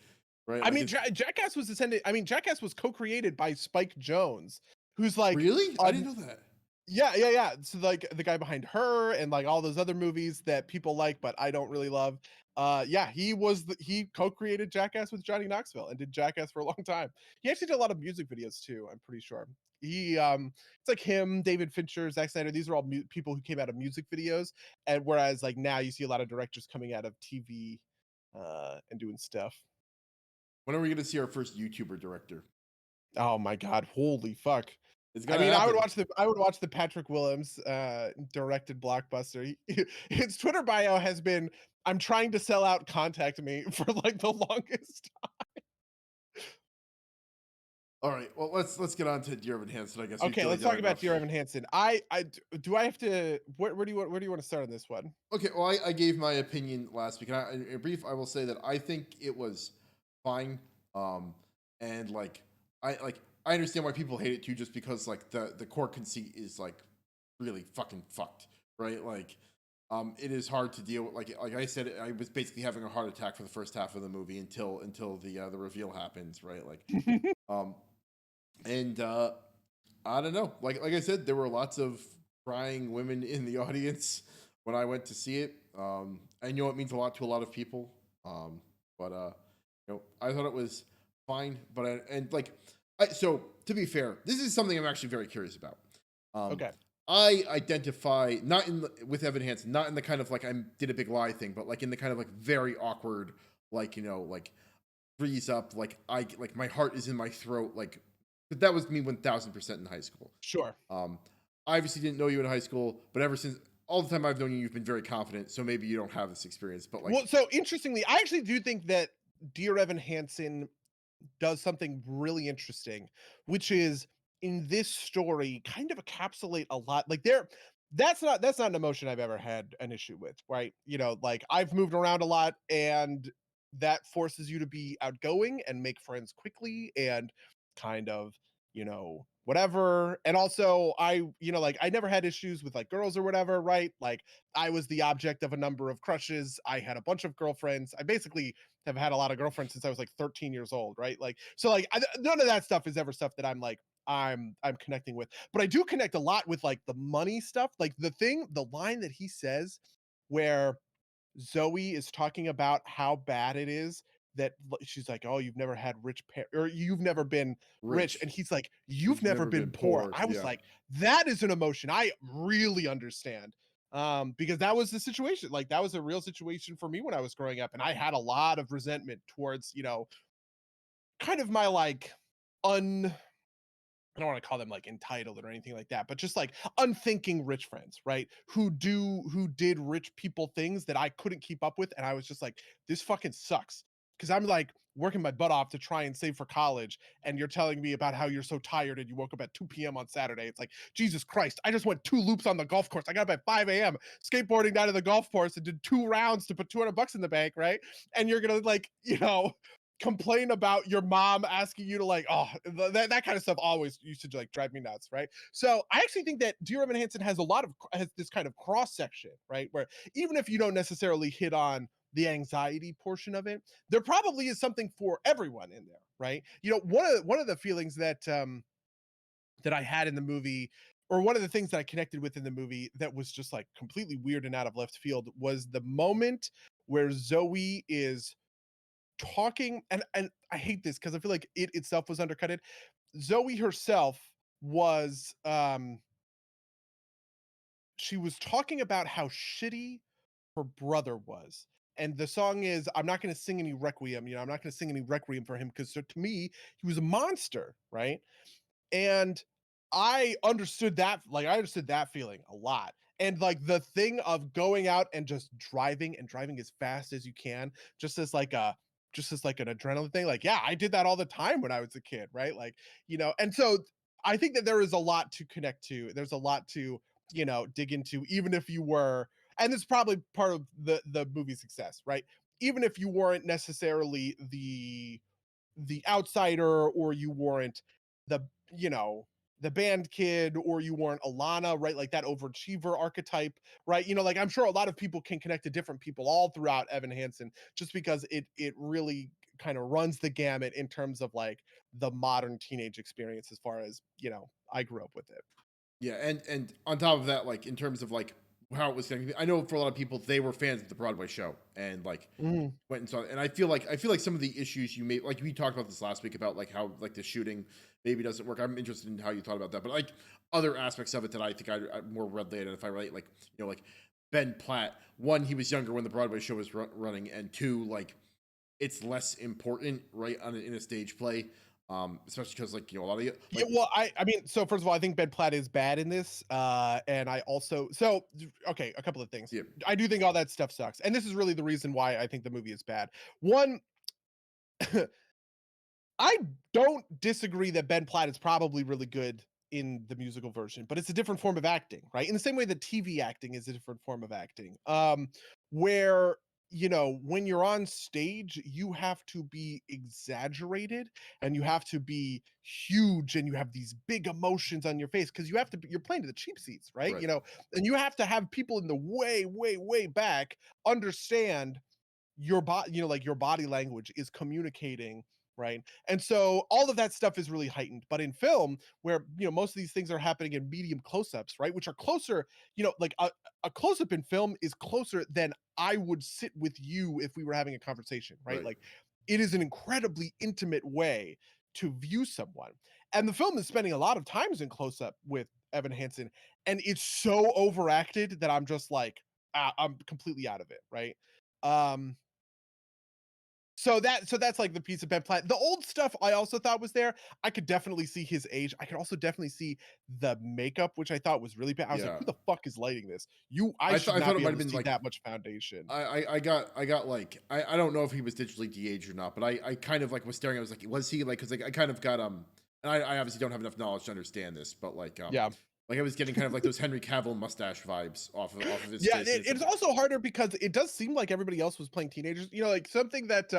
right? I Like, mean, Jackass was ascended. I mean, Jackass was co-created by Spike Jonze, who's like, really? I didn't know that. yeah. So like the guy behind Her and like all those other movies that people like, but I don't really love. Yeah, he co-created Jackass with Johnny Knoxville and did Jackass for a long time. He actually did a lot of music videos too. I'm pretty sure. It's like him, David Fincher, Zack Snyder. These are all people who came out of music videos, and whereas like now you see a lot of directors coming out of TV, and doing stuff. When are we gonna see our first YouTuber director? Oh my God, holy fuck! It's I gonna mean, happen. I would watch the Patrick Willems directed blockbuster. His Twitter bio has been, "I'm trying to sell out. Contact me," for like the longest time. All right. Well, let's get on to Dear Evan Hansen. I guess we Okay, feel like let's talk that about enough. Dear Evan Hansen. Do I have to where do you want to start on this one? Okay. Well, I gave my opinion last week. And in brief, I will say that I think it was fine. And I understand why people hate it too, just because like the core conceit is like really fucking fucked, right? Like, it is hard to deal with. Like I said, I was basically having a heart attack for the first half of the movie until the reveal happens, right? Like, um, and I don't know. Like I said, there were lots of crying women in the audience when I went to see it. I know it means a lot to a lot of people. But I thought it was fine. But so to be fair, this is something I'm actually very curious about. Um, Okay. I identify not with Evan Hansen, not in the kind of like I did a big lie thing, but like in the kind of like very awkward, like like freeze up, like my heart is in my throat, like that was me 1000% in high school. Sure. Um, I obviously didn't know you in high school, but ever since all the time I've known you, you've been very confident. So maybe you don't have this experience, but like, Well, so interestingly, I actually do think that Dear Evan Hansen does something really interesting, which is in this story kind of encapsulate a lot. Like that's not an emotion I've ever had an issue with, right? Like I've moved around a lot and that forces you to be outgoing and make friends quickly and kind of, whatever. And also like I never had issues with like girls or whatever, right? Like I was the object of a number of crushes. I had a bunch of girlfriends. I basically have had a lot of girlfriends since I was like 13 years old, right? Like, so like none of that stuff is ever stuff that I'm connecting with, but I do connect a lot with like the money stuff. Like the line that he says where Zoe is talking about how bad it is that she's like, "Oh, you've never had or you've never been rich," rich, and he's like, "You've you've never never been been poor." poor. I was Yeah. like, that is an emotion I really understand, because that was the situation. Like that was a real situation for me when I was growing up, and I had a lot of resentment towards kind of my like un I don't want to call them like entitled or anything like that, but just like unthinking rich friends, right? Who did rich people things that I couldn't keep up with. And I was just like, this fucking sucks. Cause I'm like working my butt off to try and save for college. And you're telling me about how you're so tired and you woke up at 2 p.m. on Saturday. It's like, Jesus Christ, I just went 2 loops on the golf course. I got up at 5 a.m. skateboarding down to the golf course and did 2 rounds to put $200 in the bank, right? And you're gonna like, complain about your mom asking you to like, that kind of stuff always used to like drive me nuts, right? So I actually think that Dear Evan Hansen has this kind of cross section, right? Where even if you don't necessarily hit on the anxiety portion of it, there probably is something for everyone in there, right? One of the feelings that I had in the movie, or one of the things that I connected with in the movie that was just like completely weird and out of left field was the moment where Zoe is talking, and I hate this because I feel like it itself was undercutted. Zoe herself was she was talking about how shitty her brother was. And the song is I'm not going to sing any requiem, I'm not going to sing any requiem for him because to me he was a monster, right? And I understood that feeling a lot. And like the thing of going out and just driving and driving as fast as you can, just as like a just as like an adrenaline thing. Like, yeah, I did that all the time when I was a kid, right? Like, and so I think that there is a lot to connect to. There's a lot to, dig into, even if you were, and it's probably part of the movie's success, right? Even if you weren't necessarily the outsider, or you weren't the you know the band kid, or you weren't Alana, right? Like that overachiever archetype, right? Like I'm sure a lot of people can connect to different people all throughout Evan Hansen, just because it really kind of runs the gamut in terms of like the modern teenage experience, as far as I grew up with it. Yeah, and on top of that, like in terms of like how it was going, I know for a lot of people they were fans of the Broadway show and like Mhm. went and saw it. And I feel like some of the issues you made, like we talked about this last week about like how like the shooting maybe doesn't work. I'm interested in how you thought about that, but like other aspects of it that I think I more readily identify, right? Like like Ben Platt. One, he was younger when the Broadway show was running, and two, like it's less important, right, in a stage play. Especially because like a lot of Yeah, well, I mean, so first of all, I think Ben Platt is bad in this, and I also okay, a couple of things. yeah. I do think all that stuff sucks, and this is really the reason why I think the movie is bad. One, I don't disagree that Ben Platt is probably really good in the musical version, but it's a different form of acting, right? In the same way that TV acting is a different form of acting. Where when you're on stage, you have to be exaggerated and you have to be huge and you have these big emotions on your face because you're playing to the cheap seats, right? Right. And you have to have people in the way, way, way back understand your body, like your body language is communicating, right? And so all of that stuff is really heightened. But in film, where most of these things are happening in medium close-ups, right, which are closer, like a close-up in film is closer than I would sit with you if we were having a conversation, right? Right. Like it is an incredibly intimate way to view someone. And the film is spending a lot of times in close-up with Evan Hansen, and it's so overacted that I'm just like, I'm completely out of it, right? Um, so that's like the piece of Ben Platt. The old stuff I also thought was there. I could definitely see his age. I could also definitely see the makeup, which I thought was really bad. I was like, Yeah. who the fuck is lighting this? I I should thought I not thought it be might able have to been see like that much foundation. I got like I don't know if he was digitally de-aged or not, but I kind of like was staring. I was like, was he like? Because like I kind of got and I obviously don't have enough knowledge to understand this, but Yeah. like I was getting kind of like those Henry Cavill mustache vibes off of his Yeah, face. it's also harder because it does seem like everybody else was playing teenagers. Like something that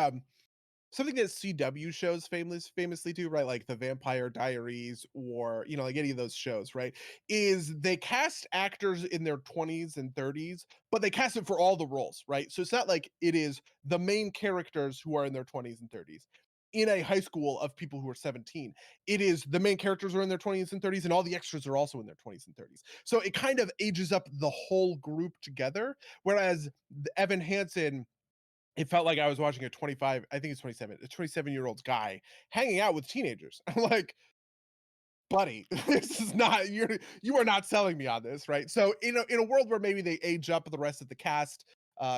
CW shows famously do, right? Like the Vampire Diaries or, like any of those shows, right? Is they cast actors in their 20s and 30s, but they cast it for all the roles, right? So it's not like it is the main characters who are in their 20s and 30s in a high school of people who are 17. It is the main characters are in their 20s and 30s, and all the extras are also in their 20s and 30s. So it kind of ages up the whole group together. Whereas Evan Hansen, it felt like I was watching a 25, I think it's 27, a 27-year-old guy hanging out with teenagers. I'm like, buddy, this is not you are not selling me on this, right? So in a world where maybe they age up the rest of the cast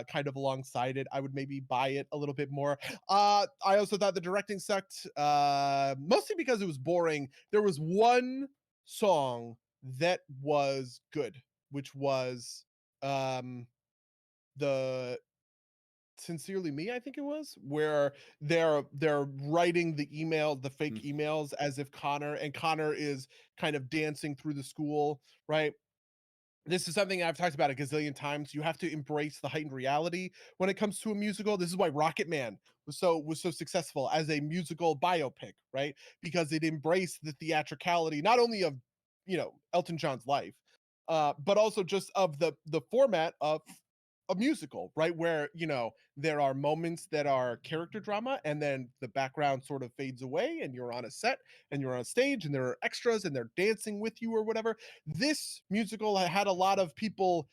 kind of alongside it, I would maybe buy it a little bit more. I also thought the directing sucked, mostly because it was boring. There was one song that was good, which was um the Sincerely Me, I think it was, where they're writing the fake Mm. emails as if Connor is kind of dancing through the school, right? This is something I've talked about a gazillion times. You have to embrace the heightened reality when it comes to a musical. This is why Rocket Man was so successful as a musical biopic, right? Because it embraced the theatricality not only of Elton John's life, but also just of the format of a musical, right? Where there are moments that are character drama, and then the background sort of fades away, and you're on a set and you're on a stage, and there are extras and they're dancing with you or whatever. This musical had a lot of people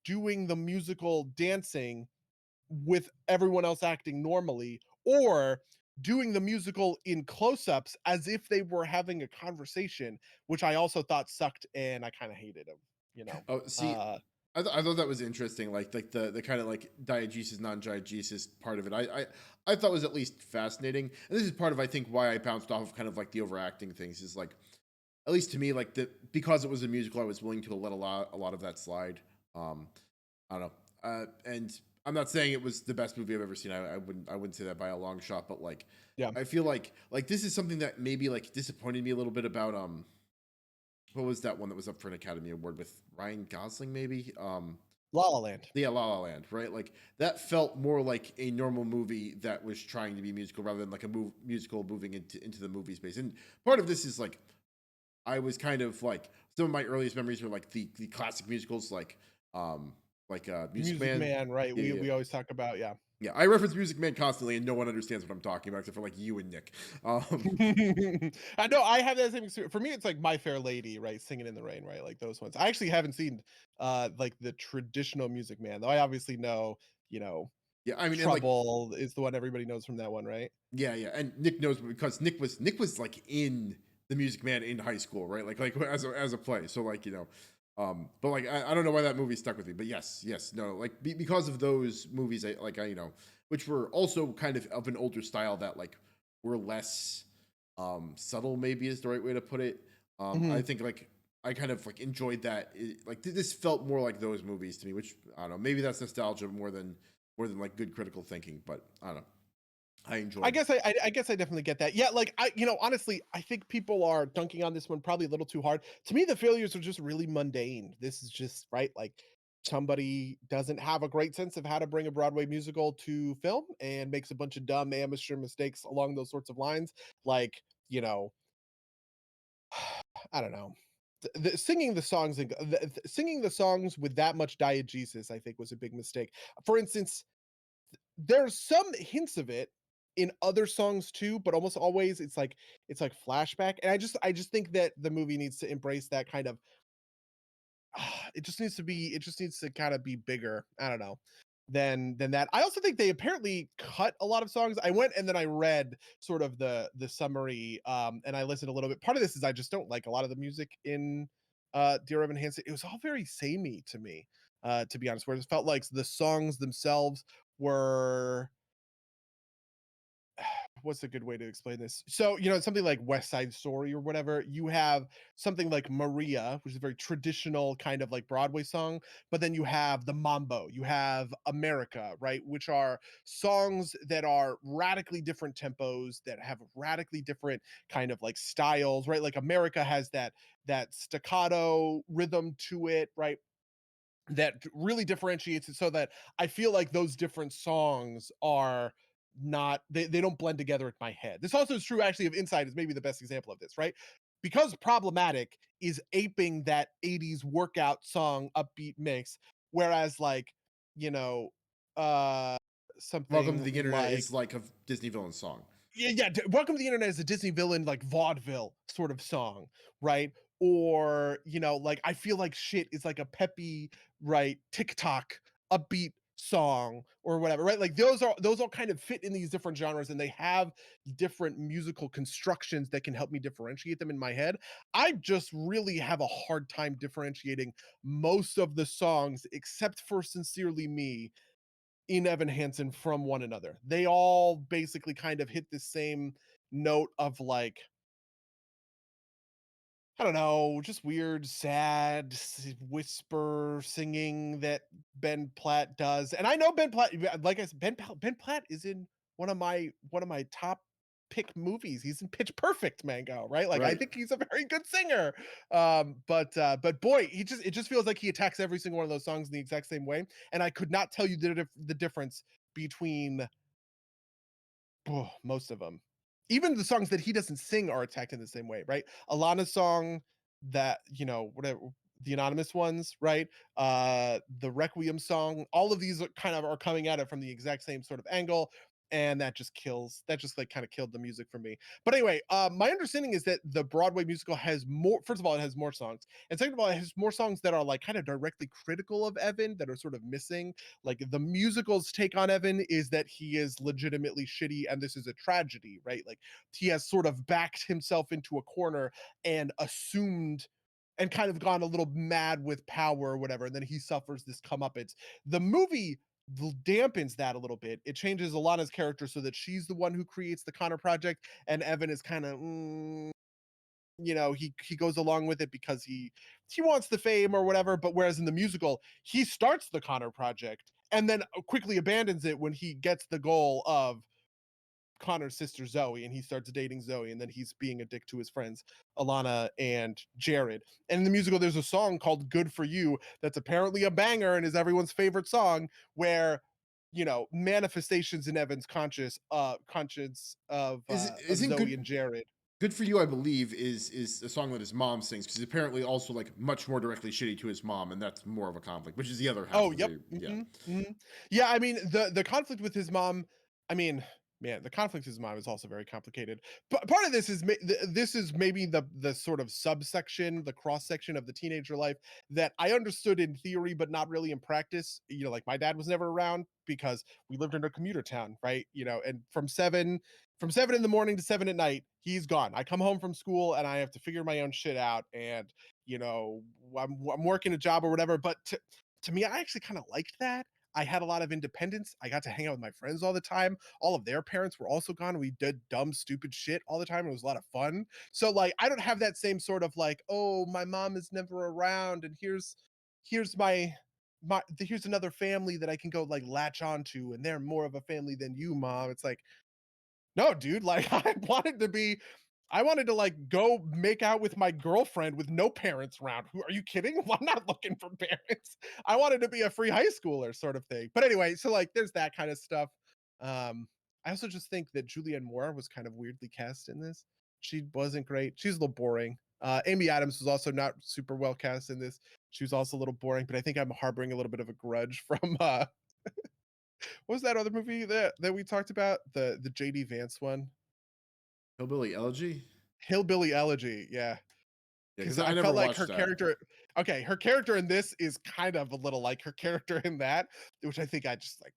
doing the musical dancing with everyone else acting normally, or doing the musical in close-ups as if they were having a conversation, which I also thought sucked and I kind of hated them, you know. Oh, see, Uh I thought that was interesting. Like the kind of like diegesis, non-diegesis part of it. I thought was at least fascinating. And this is part of I think why I bounced off of kind of like the overacting things is like at least to me like because it was a musical, I was willing to let a lot of that slide. Um, I don't know. And I'm not saying it was the best movie I've ever seen. I wouldn't say that by a long shot. But like yeah. I feel like this is something that maybe like disappointed me a little bit about what was that one that was up for an Academy Award with Ryan Gosling maybe La La Land. yeah, La La Land, right? Like that felt more like a normal movie that was trying to be musical rather than like a musical moving into the movie space. And part of this is like I was kind of like some of my earliest memories were like the classic musicals um Music Music Man. Man, right? Yeah, We yeah, we always talk about, yeah. yeah. I reference Music Man constantly, and no one understands what I'm talking about except for like you and Nick. I know I have that same experience. For me, it's like My Fair Lady, right? Singing in the Rain, right? Like those ones. I actually haven't seen like the traditional Music Man, though I obviously know, you know, Yeah, I mean, and like Trouble is the one everybody knows from that one, right? yeah, yeah, and Nick knows because Nick was like in the Music Man in high school, right? Like as a play. So like but like I don't know why that movie stuck with me, but yes, no, like because of those movies, I which were also kind of an older style that like were less subtle, maybe is the right way to put it. I Mhm. think like I kind of like enjoyed that. Like this felt more like those movies to me, which I don't know, maybe that's nostalgia more than like good critical thinking, but I don't know. I enjoyed. I guess I definitely get that. Yeah, like honestly, I think people are dunking on this one probably a little too hard. To me, the failures are just really mundane. This is just right, like somebody doesn't have a great sense of how to bring a Broadway musical to film and makes a bunch of dumb amateur mistakes along those sorts of lines. Like, you know, I don't know. Singing the songs and singing the songs with that much diegesis, I think, was a big mistake. For instance, there's some hints of it in other songs too, but almost always it's like flashback. And I just think that the movie needs to embrace that kind of it just needs to kind of be bigger. I don't know. Than that. I also think they apparently cut a lot of songs. I went and then I read sort of the summary and I listened a little bit. Part of this is I just don't like a lot of the music in Dear Evan Hansen. It was all very samey to be honest, where it felt like the songs themselves were what's a good way to explain this? So, something like West Side Story or whatever, you have something like Maria, which is a very traditional kind of like Broadway song, but then you have the Mambo, you have America, right? Which are songs that are radically different tempos, that have radically different kind of like styles, right? Like America has that staccato rhythm to it, right? That really differentiates it so that I feel like those different songs are not they don't blend together in my head. This also is true actually of Inside is maybe the best example of this, right? Because Problematic is aping that 80s workout song upbeat mix, whereas like, you know, uh Welcome to something the Internet like is like a Disney villain song. yeah, Welcome to the Internet is a Disney villain like vaudeville sort of song, right? Or, like I feel like shit is like a peppy, right, TikTok upbeat song or whatever, right? Like those all kind of fit in these different genres and they have different musical constructions that can help me differentiate them in my head. I just really have a hard time differentiating most of the songs except for Sincerely Me in Evan Hansen from one another. They all basically kind of hit the same note of like, I don't know, just weird, sad whisper singing that Ben Platt does. And I know Ben Platt, like I said, Ben Platt is in one of my top pick movies. He's in Pitch Perfect, Mango, right? Like I Right. think he's a very good singer. But boy, it just feels like he attacks every single one of those songs in the exact same way. And I could not tell you the difference between most of them. Even the songs that he doesn't sing are attacked in the same way, right? Alana's song that, whatever the anonymous ones, right? The Requiem song, all of these are kind of are coming at it from the exact same sort of angle. And that just like kind of killed the music for me. But anyway, my understanding is that the Broadway musical has more, first of all, it has more songs. And second of all, it has more songs that are like kind of directly critical of Evan that are sort of missing. Like the musical's take on Evan is that he is legitimately shitty and this is a tragedy, right? Like he has sort of backed himself into a corner and assumed and kind of gone a little mad with power or whatever, and then he suffers this comeuppance. The movie dampens that a little bit. It changes Alana's character so that she's the one who creates the Connor project, and Evan is kind of he goes along with it because he wants the fame or whatever. But whereas in the musical he starts the Connor project and then quickly abandons it when he gets the goal of Connor's sister Zoe and he starts dating Zoe and then he's being a dick to his friends Alana and Jared. And in the musical there's a song called Good for You that's apparently a banger and is everyone's favorite song where manifestations in Evan's conscience of Isn't Zoe good and Jared. good for you? I believe is a song that his mom sings because he's apparently also like much more directly shitty to his mom, and that's more of a conflict, which is the other half Oh, of yep. the yeah. Yeah, I mean, the conflict with his mom, I mean, man, the conflict with his mom is also very complicated. But part of this is this is maybe the sort of subsection, the cross section of the teenager life that I understood in theory, but not really in practice. Like my dad was never around because we lived in a commuter town, right? And from seven in the morning to 7 at night, he's gone. I come home from school and I have to figure my own shit out, and you know, I'm working a job or whatever. But to me, I actually kind of liked that. I had a lot of independence. I got to hang out with my friends all the time. All of their parents were also gone. We did dumb, stupid shit all the time. It was a lot of fun. So like, I don't have that same sort of like, oh, my mom is never around, and here's here's another family that I can go like latch onto, and they're more of a family than you, mom. It's like No, dude, like I wanted to like go make out with my girlfriend with no parents around. Who are you kidding? I'm not looking for parents. I wanted to be a free high schooler sort of thing. But anyway, so like there's that kind of stuff. Um, I also just think that Julianne Moore was kind of weirdly cast in this. She wasn't great. She's a little boring. Amy Adams was also not super well cast in this. She was also a little boring, but I think I'm harboring a little bit of a grudge from what was that other movie that we talked about? The JD Vance one? Hillbilly Elegy. Hillbilly Elegy, yeah. Yeah, Because because I I never felt like watched her that. character okay, her character in this is kind of a little like her character in that, which I think I just like,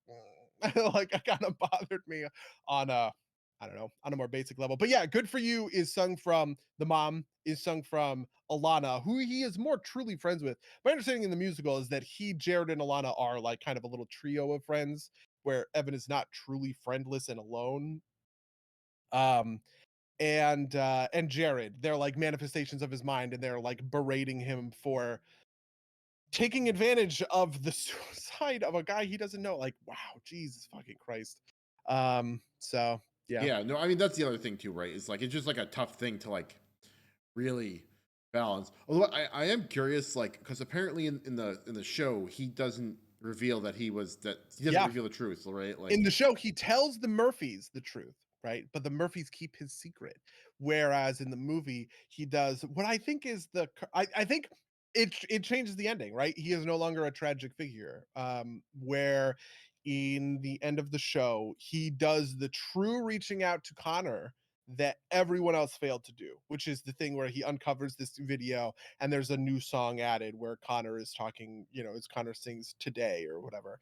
like, it kinda bothered me on a I don't know, on a more basic level. But yeah, Good For You is sung from the mom, is sung from Alana, who he is more truly friends with. My understanding in the musical is that he, Jared, and Alana are like kind of a little trio of friends where Evan is not truly friendless and alone. Um, and Jared, they're like manifestations of his mind, and they're like berating him for taking advantage of the suicide of a guy he doesn't know. Like, wow, Jesus fucking Christ. So yeah. Yeah, no, I mean that's the other thing too, right? It's like it's just like a tough thing to like really balance. Although I am curious, like, because apparently in the show he doesn't reveal that he doesn't Yeah. reveal the truth, right? In Like, the show, he tells the Murphys the truth, right? But the Murphys keep his secret. Whereas in the movie, he does what I think is I think it changes the ending, right? He is no longer a tragic figure. Where in the end of the show, he does the true reaching out to Connor that everyone else failed to do, which is the thing where he uncovers this video and there's a new song added where Connor is talking, as Connor sings today or whatever.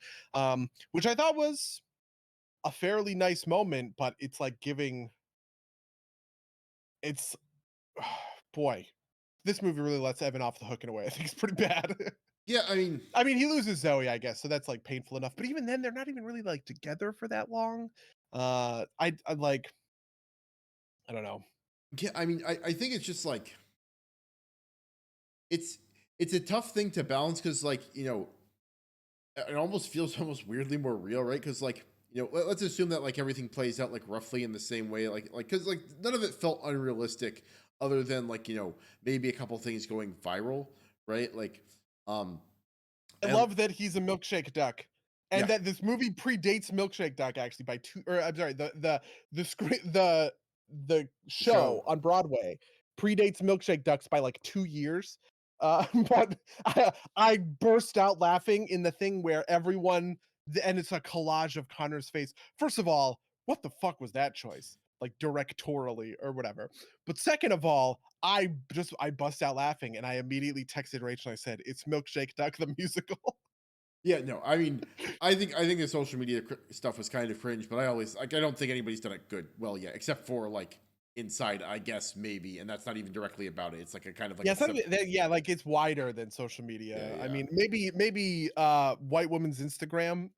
Which I thought was a fairly nice moment, but it's like giving it's boy, this movie really lets Evan off the hook in a way I think it's pretty bad. yeah, I mean, I mean, he loses Zoe, I guess, so that's like painful enough. But even then, they're not even really like together for that long. I like I don't know. yeah, I mean, I think it's just like it's it's a tough thing to balance because like it almost feels almost weirdly more real, right? Because like let's assume that like everything plays out like roughly in the same way, like because like none of it felt unrealistic, other than like maybe a couple things going viral, right? Like, um, I and love that he's a milkshake duck. And yeah, that this movie predates Milkshake Duck actually by two or I'm sorry, the screen the the show show, on Broadway predates Milkshake Ducks by like 2 years. But I burst out laughing in the thing where and it's a collage of Connor's face. First of all, what the fuck was that choice? Like directorially or whatever. But second of all, I bust out laughing and I immediately texted Rachel and I said, "It's Milkshake Duck the musical." yeah, no, I mean, I think the social media stuff was kind of cringe, but I always like I don't think anybody's done it well yet, except for like Inside, I guess maybe, and that's not even directly about it. It's like a kind of like Yeah, a it's not even yeah, like, it's wider than social yeah, media. I yeah, mean, maybe, white woman's Instagram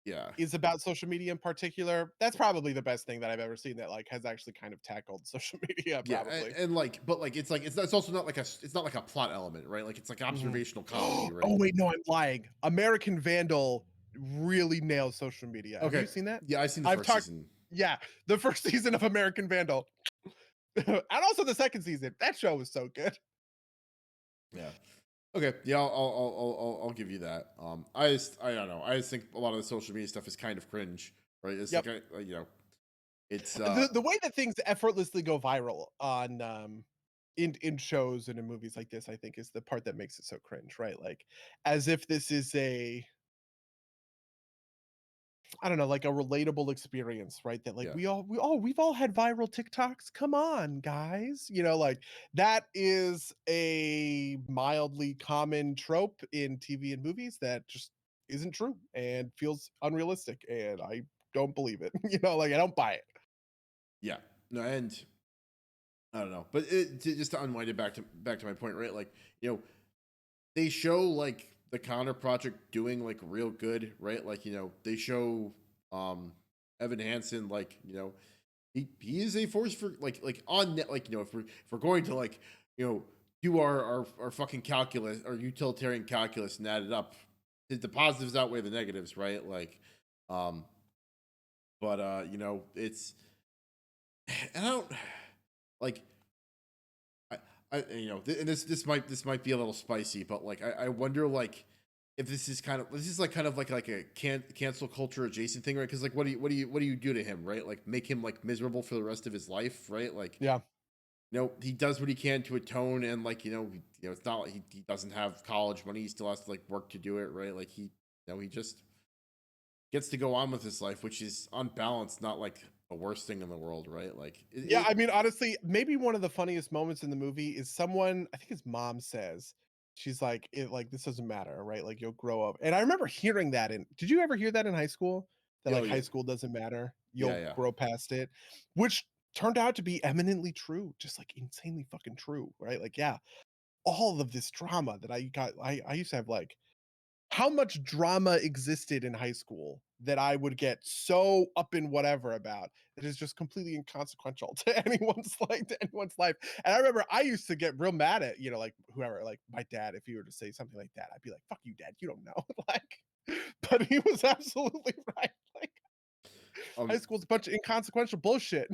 yeah. is about social media in particular. That's probably the best thing that I've ever seen that, like, has actually kind of tackled social media Yeah, probably. and like, but like it's also not like it's not like a plot element, right? Like it's like Mhm. observational comedy, Oh, right? wait, no, I'm lying. American Vandal really nails social media. Have you Okay, seen that? yeah, I've seen the I've first talked season. yeah, the 1st season of American Vandal, and also the 2nd season. That show was so good. Yeah. Okay. Yeah, I'll give you that. I don't know. I just think a lot of the social media stuff is kind of cringe, right? It's Yep. like it's The way that things effortlessly go viral on in shows and in movies like this, I think is the part that makes it so cringe, right? Like as if this is a I don't know, like a relatable experience, right? That like yeah, we've all had viral TikToks. Come on, guys. Like that is a mildly common trope in TV and movies that just isn't true and feels unrealistic and I don't believe it. Like I don't buy it. yeah. No, and I don't know, but just to unwind it back to my point, right? Like they show like the counter project doing like real good, right? Like they show Evan Hansen like he is a force for like on net like if we're going to like do our fucking calculus our utilitarian calculus and add it up, the positives outweigh the negatives, right? Like um but it's and I don't like and this might be a little spicy, but like I wonder like if this is like kind of like a cancel culture adjacent thing, right? Because like what do you do to him, right? Like make him like miserable for the rest of his life, right? Like Yeah. he does what he can to atone, and like it's not like he doesn't have college money. He still has to like work to do it, right? Like he just gets to go on with his life, which is on balance not like the worst thing in the world, right? Like Yeah, I mean, honestly, maybe one of the funniest moments in the movie is someone, I think his mom says, she's like, this doesn't matter, right? Like you'll grow up. And I remember hearing that did you ever hear that in high school? That oh like high yeah, school doesn't matter. yeah, You'll yeah. grow past it, which turned out to be eminently true, just like insanely fucking true, right? Like, yeah, all of this drama that I used to have like how much drama existed in high school that I would get so up in whatever about that is just completely inconsequential to anyone's life. And I remember I used to get real mad at, like whoever, like my dad, if he were to say something like that, I'd be like, fuck you, dad, you don't know. Like, but he was absolutely right. Like high Um, school's a bunch of inconsequential bullshit.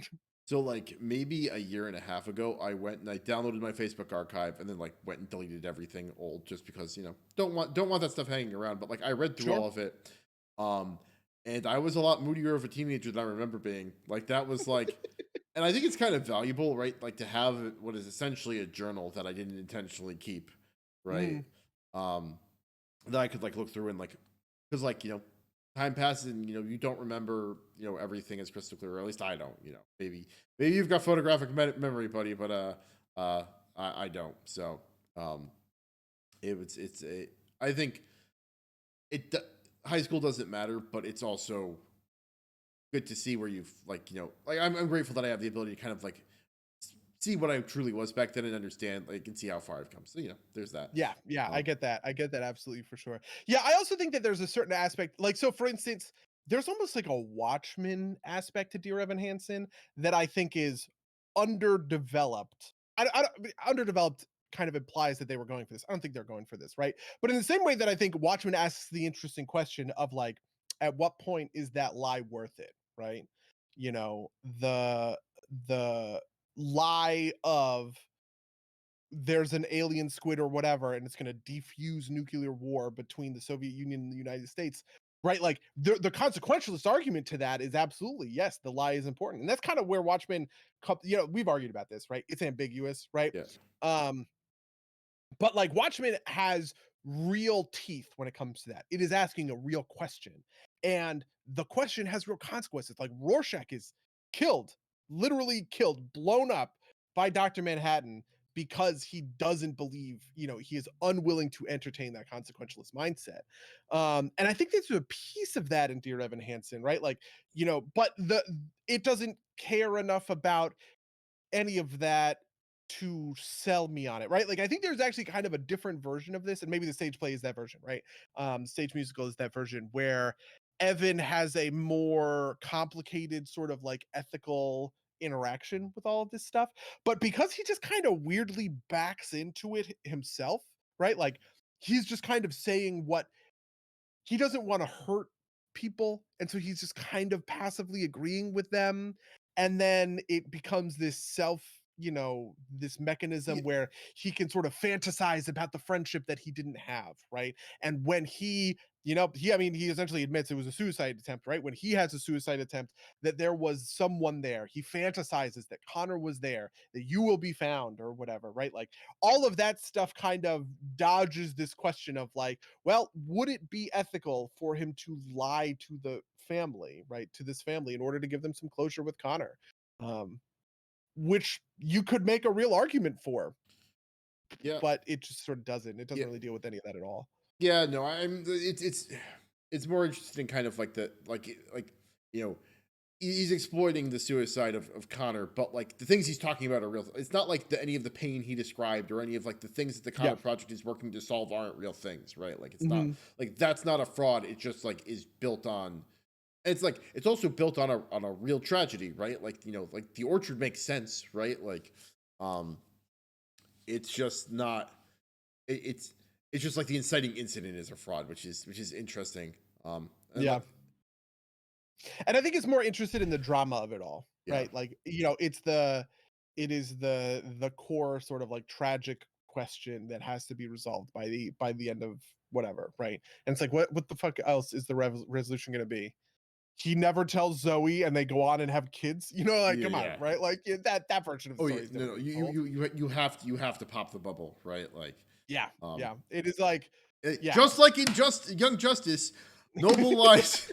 so like maybe a year and a half ago, I went and I downloaded my Facebook archive and then like went and deleted everything old just because don't want that stuff hanging around. But like I read through Sure. all of it, um, and I was a lot moodier of a teenager than I remember being. Like that was like, and I think it's kind of valuable, right? Like to have what is essentially a journal that I didn't intentionally keep, right? Mm, Um, that I could like look through and like, because like time passes and you don't remember everything as crystal clear, or at least I don't. Maybe you've got photographic memory, buddy, but I don't. So um, it's a I think it high school doesn't matter, but it's also good to see where you've like I'm grateful that I have the ability to kind of like see what I truly was back then and understand like and see how far I've come. So there's that. yeah, yeah, I Um, get that. I get that absolutely for sure. Yeah, I also think that there's a certain aspect, like, so for instance, there's almost like a Watchmen aspect to Dear Evan Hansen that I think is underdeveloped. Underdeveloped kind of implies that they were going for this. I don't think they're going for this, right? But in the same way that I think Watchmen asks the interesting question of like, at what point is that lie worth it, right? You know, the lie of there's an alien squid or whatever, and it's going to defuse nuclear war between the Soviet Union and the United States, right? Like the consequentialist argument to that is absolutely yes, the lie is important, and that's kind of where Watchmen, we've argued about this, right? It's ambiguous, right? yeah, Um, but like Watchmen has real teeth when it comes to that. It is asking a real question. And the question has real consequences. Like Rorschach is killed, literally killed, blown up by Dr. Manhattan because he doesn't believe, he is unwilling to entertain that consequentialist mindset. And I think there's a piece of that in Dear Evan Hansen, right? Like, but it doesn't care enough about any of that to sell me on it, right? Like I think there's actually kind of a different version of this, and maybe the stage play is that version, right? Stage musical is that version where Evan has a more complicated sort of like ethical interaction with all of this stuff. But because he just kind of weirdly backs into it himself, right? Like he's just kind of saying what he doesn't want to hurt people, and so he's just kind of passively agreeing with them, and then it becomes this this yeah, mechanism where he can sort of fantasize about the friendship that he didn't have, right? And when he essentially admits it was a suicide attempt, right? When he has a suicide attempt, that there was someone there, he fantasizes that Connor was there, that you will be found or whatever, right? Like all of that stuff kind of dodges this question of like, well, would it be ethical for him to lie to the family, right? To this family in order to give them some closure with Connor? Um, which you could make a real argument for, yeah, but it just sort of doesn't. It doesn't yeah. really deal with any of that at all. Yeah, no, it's more interesting kind of like the like you know he's exploiting the suicide of Connor, but like the things he's talking about are real. It's not like any of the pain he described or any of like the things that the Yeah. Connor project is working to solve aren't real things, right? Like it's not Mhm. like that's not a fraud. It just like is built on. It's like it's also built on a real tragedy, right? Like like the orchard makes sense, right? Like, um, it's just not. It's it's just like the inciting incident is a fraud, which is interesting. And Yeah. like And I think it's more interested in the drama of it all, Yeah. right? Like, it is the core sort of like tragic question that has to be resolved by the end of whatever, right? And it's like, what the fuck else is the resolution going to be? He never tells Zoe, and they go on and have kids. Like, Yeah, come on, yeah. right? Like that version of the Oh yeah, story is no, never no. going to be told. You have to pop the bubble, right? Like, Yeah, um, yeah. It is like, yeah. just like in Young Justice, noble lies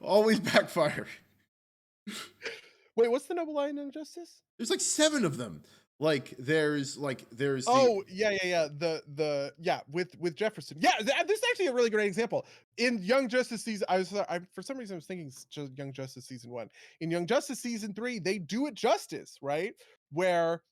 always backfire. Wait, what's the noble line in Justice? There's like 7 of them. There's the Oh, yeah, yeah, yeah. Yeah, with Jefferson. Yeah, this is actually a really great example. In Young Justice season, I for some reason I was thinking Young Justice season 1. In Young Justice season 3, they do it justice, right? Where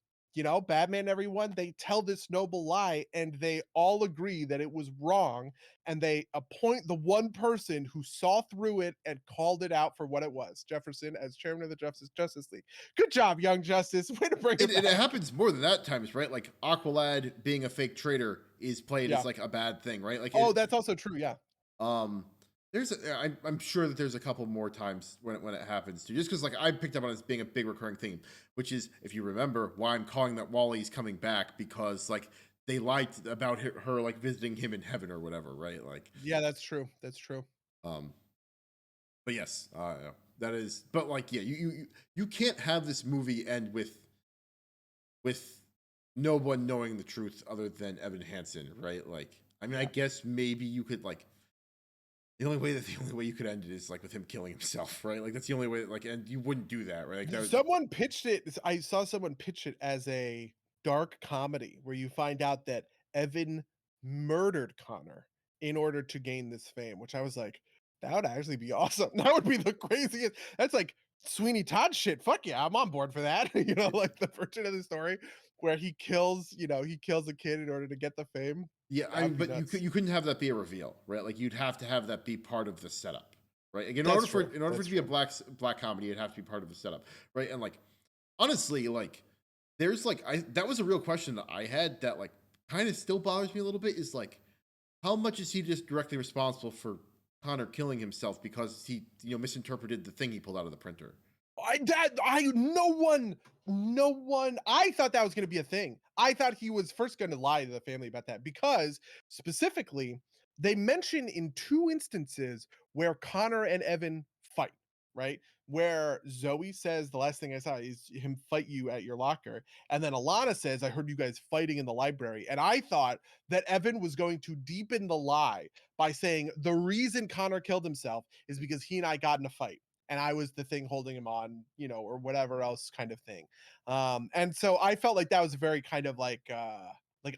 Batman and everyone, they tell this noble lie and they all agree that it was wrong, and they appoint the one person who saw through it and called it out for what it was, Jefferson, as chairman of the Justice League. Good job, Young Justice. Way to bring it it back. happens more than that times, right? Like Aqualad being a fake traitor is played as Yeah. like a bad thing, right? Like Oh, that's also true. Yeah. um I'm sure that there's a couple more times when it happens too, just because like I picked up on it as being a big recurring theme, which is, if you remember, why I'm calling that Wally's coming back, because like they lied about her like visiting him in heaven or whatever, right? Like Yeah, that's true. That's true. um but yes, that is, but like yeah, you can't have this movie end with no one knowing the truth other than Evan Hansen, right? Like, I mean, I Yeah. guess maybe you could like the only way you could end it is like with him killing himself, right? Like that's the only way. Like, and you wouldn't do that, right? Like that was, Someone pitched it. I saw someone pitch it as a dark comedy where you find out that Evan murdered Connor in order to gain this fame, which I was like, that would actually be awesome. That would be the craziest. That's like Sweeney Todd shit. Fuck yeah, I'm on board for that. Like the version of the story where he kills a kid in order to get the fame. yeah. I That mean, would be but nuts. you couldn't have that be a reveal, right? Like you'd have to have that be part of the setup, right? Like That's true. in order for it That's to be a true. black comedy, it'd have to be part of the setup, right? And like honestly, like there's like I that was a real question that I had that like kind of still bothers me a little bit, is like how much is he just directly responsible for Connor killing himself because he misinterpreted the thing he pulled out of the printer. No one. I thought that was going to be a thing. I thought he was first going to lie to the family about that, because specifically they mention in 2 instances where Connor and Evan fight, right? Where Zoe says the last thing I saw is him fight you at your locker, and then Alana says I heard you guys fighting in the library, and I thought that Evan was going to deepen the lie by saying the reason Connor killed himself is because he and I got in a fight, and I was the thing holding him on, or whatever else kind of thing. And so I felt like that was very kind of like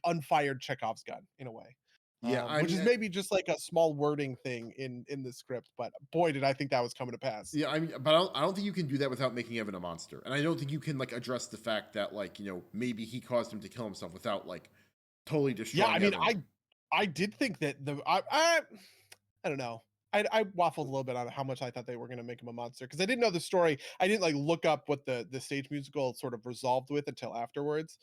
unfired Chekhov's gun in a way. Yeah, I Which mean, is maybe just like a small wording thing in the script, but boy, did I think that was coming to pass. yeah, I mean, but I don't think you can do that without making Evan a monster, and I don't think you can like address the fact that like maybe he caused him to kill himself without like totally Yeah, I destroying mean, Evan. I did think that I don't know. I waffled a little bit on how much I thought they were going to make him a monster, because I didn't know the story. I didn't like look up what the stage musical sort of resolved with until afterwards.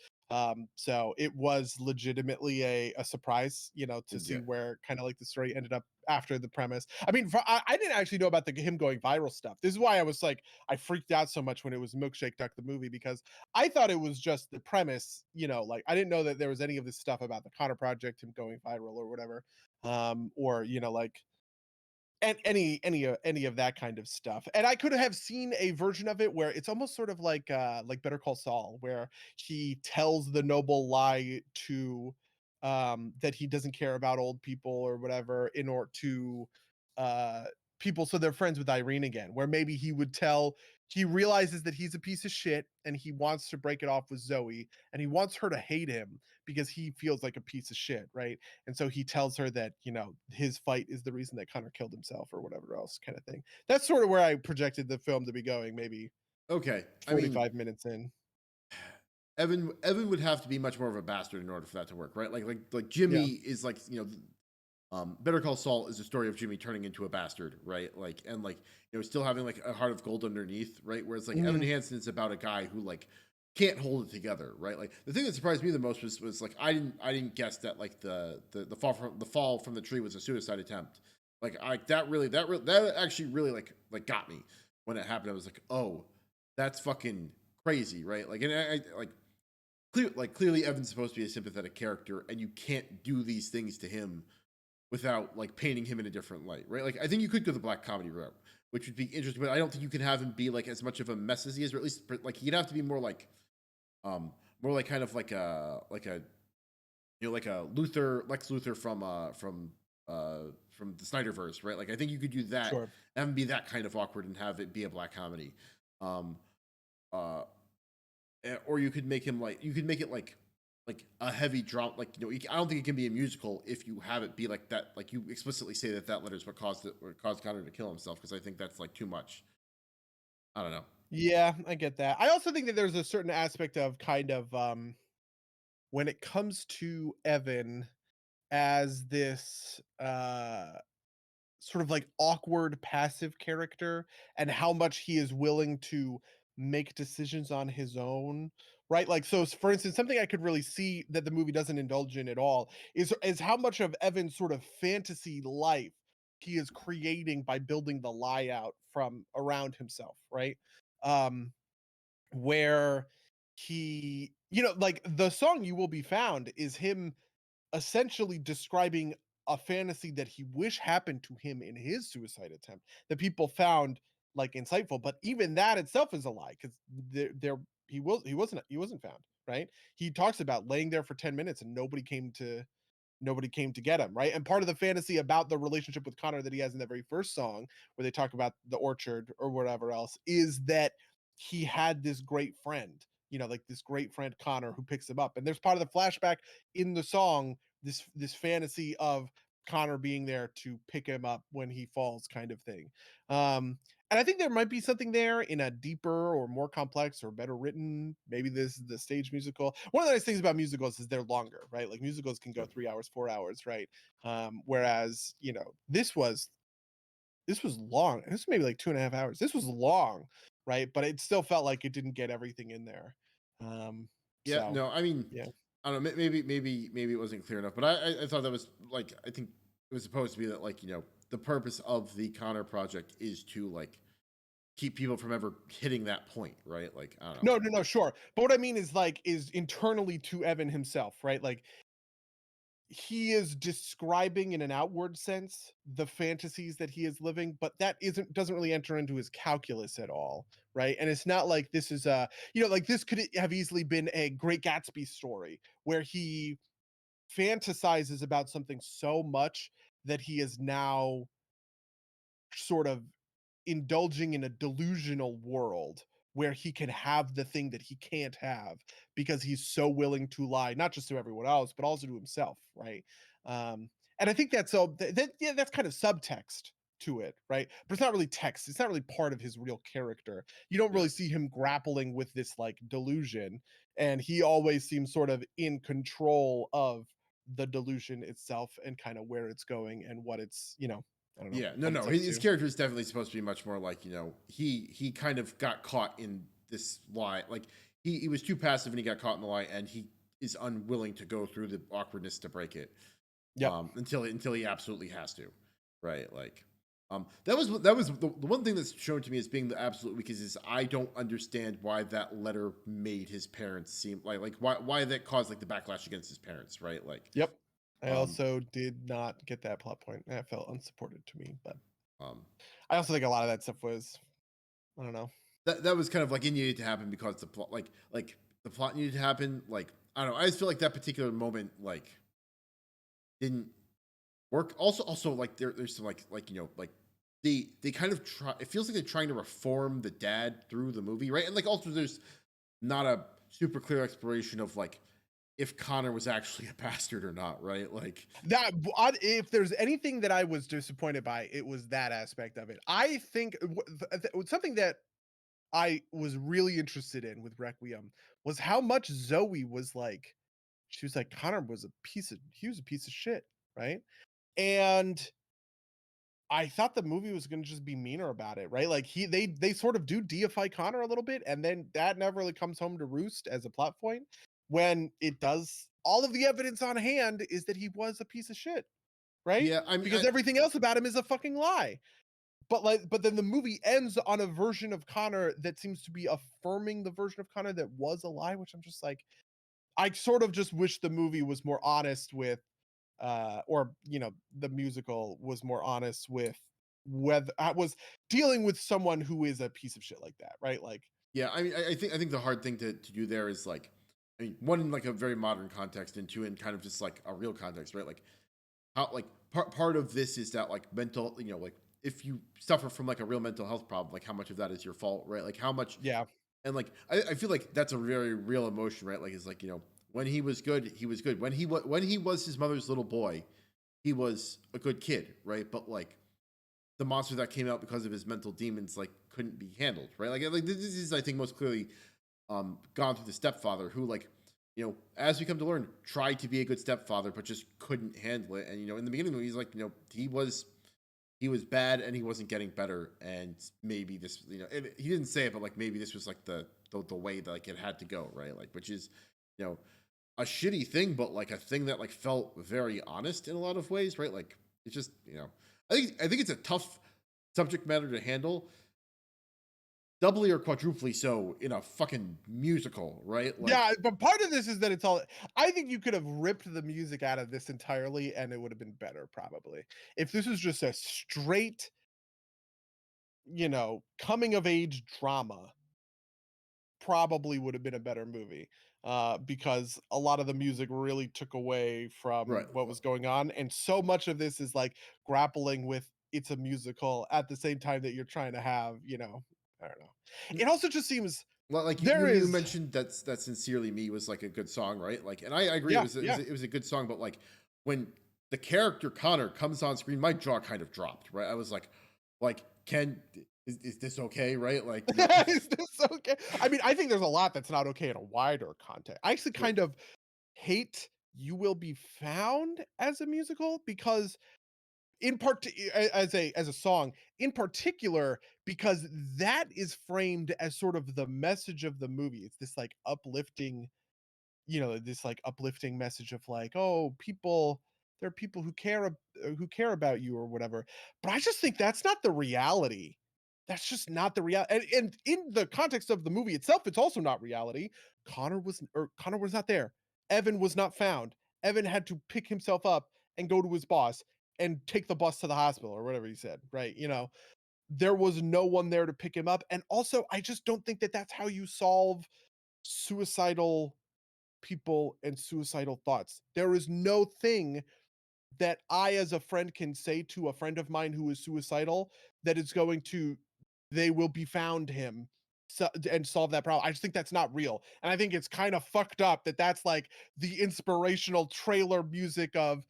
So it was legitimately a surprise, to see Yeah, where kind of like the story ended up after the premise. I mean, I didn't actually know about the him going viral stuff. This is why I was like, I freaked out so much when it was Milkshake Duck the movie, because I thought it was just the premise, like I didn't know that there was any of this stuff about the Connor project, him going viral or whatever, or like and any of that kind of stuff. And I could have seen a version of it where it's almost sort of like Better Call Saul, where he tells the noble lie to that he doesn't care about old people or whatever, in order to uh people, so they're friends with Irene again, where maybe he realizes that he's a piece of shit and he wants to break it off with Zoe, and he wants her to hate him because he feels like a piece of shit, right? And so he tells her that, his fight is the reason that Connor killed himself or whatever else kind of thing. That's sort of where I projected the film to be going, maybe okay. I mean, 45 minutes in. Evan would have to be much more of a bastard in order for that to work, right? Like Yeah. Jimmy is like Better Call Saul is a story of Jimmy turning into a bastard, right? Like and like still having like a heart of gold underneath, right? Whereas like Evan Mhm. Hansen is about a guy who like can't hold it together, right? Like the thing that surprised me the most was like I didn't guess that like the fall from the tree was a suicide attempt. Like that actually really like got me when it happened. I was like, oh, that's fucking crazy, right? Like, and I like clearly Evan's supposed to be a sympathetic character, and you can't do these things to him without like painting him in a different light, right? Like, I think you could go the black comedy route, which would be interesting, but I don't think you can have him be like as much of a mess as he is, or at least like he'd have to be more like kind of like a like a Lex Luthor from the Snyderverse, right? Like, I think you could do that, Sure. have him be that kind of awkward and have it be a black comedy. Um, uh, or you could make him like you could make it like a heavy drama. Like, I don't think it can be a musical if you have it be like that. Like, you explicitly say that letter is what caused Connor to kill himself, because I think that's like too much. I don't know. Yeah, I get that. I also think that there's a certain aspect of kind of when it comes to Evan as this sort of like awkward passive character and how much he is willing to make decisions on his own, right? Like, so for instance, something I could really see that the movie doesn't indulge in at all is how much of Evan's sort of fantasy life he is creating by building the lie out from around himself, right? um where he, like the song "You Will Be Found" is him essentially describing a fantasy that he wish happened to him in his suicide attempt that people found like insightful, but even that itself is a lie because there he wasn't found, right? He talks about laying there for 10 minutes and nobody came to get him, right? And part of the fantasy about the relationship with Connor that he has in the very first song, where they talk about the orchard or whatever else, is that he had this great friend, like this great friend Connor who picks him up. And there's part of the flashback in the song, this fantasy of Connor being there to pick him up when he falls, kind of thing. And I think there might be something there in a deeper or more complex or better written, maybe this is the stage musical. One of the nice things about musicals is they're longer, right? Like musicals can go 3 hours, 4 hours, right? Whereas, this was long. This was maybe like 2.5 hours. This was long, right? But it still felt like it didn't get everything in there. Um, Yeah, so no, I mean, yeah. I don't know. Maybe it wasn't clear enough, but I thought that was like, I think it was supposed to be that, like, the purpose of the Connor project is to like keep people from ever hitting that point, right? Like, I don't know. No, no, no, sure. But what I mean is like is internally to Evan himself, right? Like he is describing in an outward sense the fantasies that he is living, but that doesn't really enter into his calculus at all, right? And it's not like this is like this could have easily been a Great Gatsby story where he fantasizes about something so much that he is now sort of indulging in a delusional world where he can have the thing that he can't have because he's so willing to lie, not just to everyone else, but also to himself, right? Um, and I think that's yeah, that's kind of subtext to it, right? But it's not really text. It's not really part of his real character. You don't Yeah, really see him grappling with this like delusion, and he always seems sort of in control of the delusion itself and kind of where it's going and what it's, I don't know, yeah, no, what it's no. up His to. character is definitely supposed to be much more like, he kind of got caught in this lie. Like, he was too passive and he got caught in the lie, and he is unwilling to go through the awkwardness to break it. Yep. Until he absolutely has to, right? Like, that was the one thing that's shown to me as being the absolute weakest is I don't understand why that letter made his parents seem like why that caused like the backlash against his parents, right? Like, Yep. I um, also did not get that plot point. That felt unsupported to me, but um, I also think a lot of that stuff was, I don't know. that was kind of like it needed to happen because the plot, like the plot needed to happen. Like, I don't know, I just feel like that particular moment like didn't work. Also like there's some like they kind of try. It feels like they're trying to reform the dad through the movie, right? And like also there's not a super clear exploration of like if Connor was actually a bastard or not, right? Like, If there's anything that I was disappointed by, it was that aspect of it. I think something that I was really interested in with Requiem was how much Zoe was like. She was like, Connor he was a piece of shit, right? And I thought the movie was gonna just be meaner about it, right? Like they sort of do deify Connor a little bit, and then that never really comes home to roost as a plot point. When it does, all of the evidence on hand is that he was a piece of shit, right? yeah, I mean, Because everything else about him is a fucking lie. but then the movie ends on a version of Connor that seems to be affirming the version of Connor that was a lie, which I'm just like, I sort of just wish the movie was more honest with, or the musical was more honest with whether I was dealing with someone who is a piece of shit like that, right? Like, Yeah, I mean, I think the hard thing to do there is like, I mean, one in like a very modern context, and two in kind of just like a real context, right? Like how like part of this is that like mental, like if you suffer from like a real mental health problem, like how much of that is your fault, right? Like how much, yeah, and like I feel like that's a very real emotion, right? Like it's like when he was good, he was good. When he was his mother's little boy, he was a good kid, right? But like the monster that came out because of his mental demons like couldn't be handled, right? Like this is I think most clearly gone through the stepfather who like as we come to learn tried to be a good stepfather but just couldn't handle it. And in the beginning he's like he was bad and he wasn't getting better, and maybe this he didn't say it, but like maybe this was like the way that like it had to go, right? Like which is you know a shitty thing, but like a thing that like felt very honest in a lot of ways, right? Like it's just I think it's a tough subject matter to handle, doubly or quadruply so in a fucking musical, right? Like yeah. But part of this is that it's all. I think you could have ripped the music out of this entirely, and it would have been better probably if this was just a straight, coming of age drama. Probably would have been a better movie, because a lot of the music really took away right. from what was going on, and so much of this is like grappling with it's a musical at the same time that you're trying to have, I don't know. It also just seems Well, like you, there you you is, mentioned that "Sincerely Me" was like a good song, right? Like, and I agree, it yeah, was it was, yeah. a, it was a good song, but like when the character Connor comes on screen, my jaw kind of dropped, right? I was like, Ken, is this okay, right? Like, Is this okay? I mean, I think there's a lot that's not okay in a wider context. I actually right, kind of hate You Will Be Found as a musical because in part as a song in particular, because that is framed as sort of the message of the movie. It's this like uplifting, this like uplifting message of like, oh, people, there are people who care about you or whatever. But I just think that's not the reality. That's just not the reality. And in the context of the movie itself, it's also not reality. Connor was not there. Evan was not found. Evan had to pick himself up and go to his boss and take the bus to the hospital or whatever he said, right? There was no one there to pick him up. And also, I just don't think that that's how you solve suicidal people and suicidal thoughts. There is no thing that I, as a friend, can say to a friend of mine who is suicidal that is going to, they will be found him, and solve that problem. I just think that's not real. And I think it's kind of fucked up that that's like the inspirational trailer music of,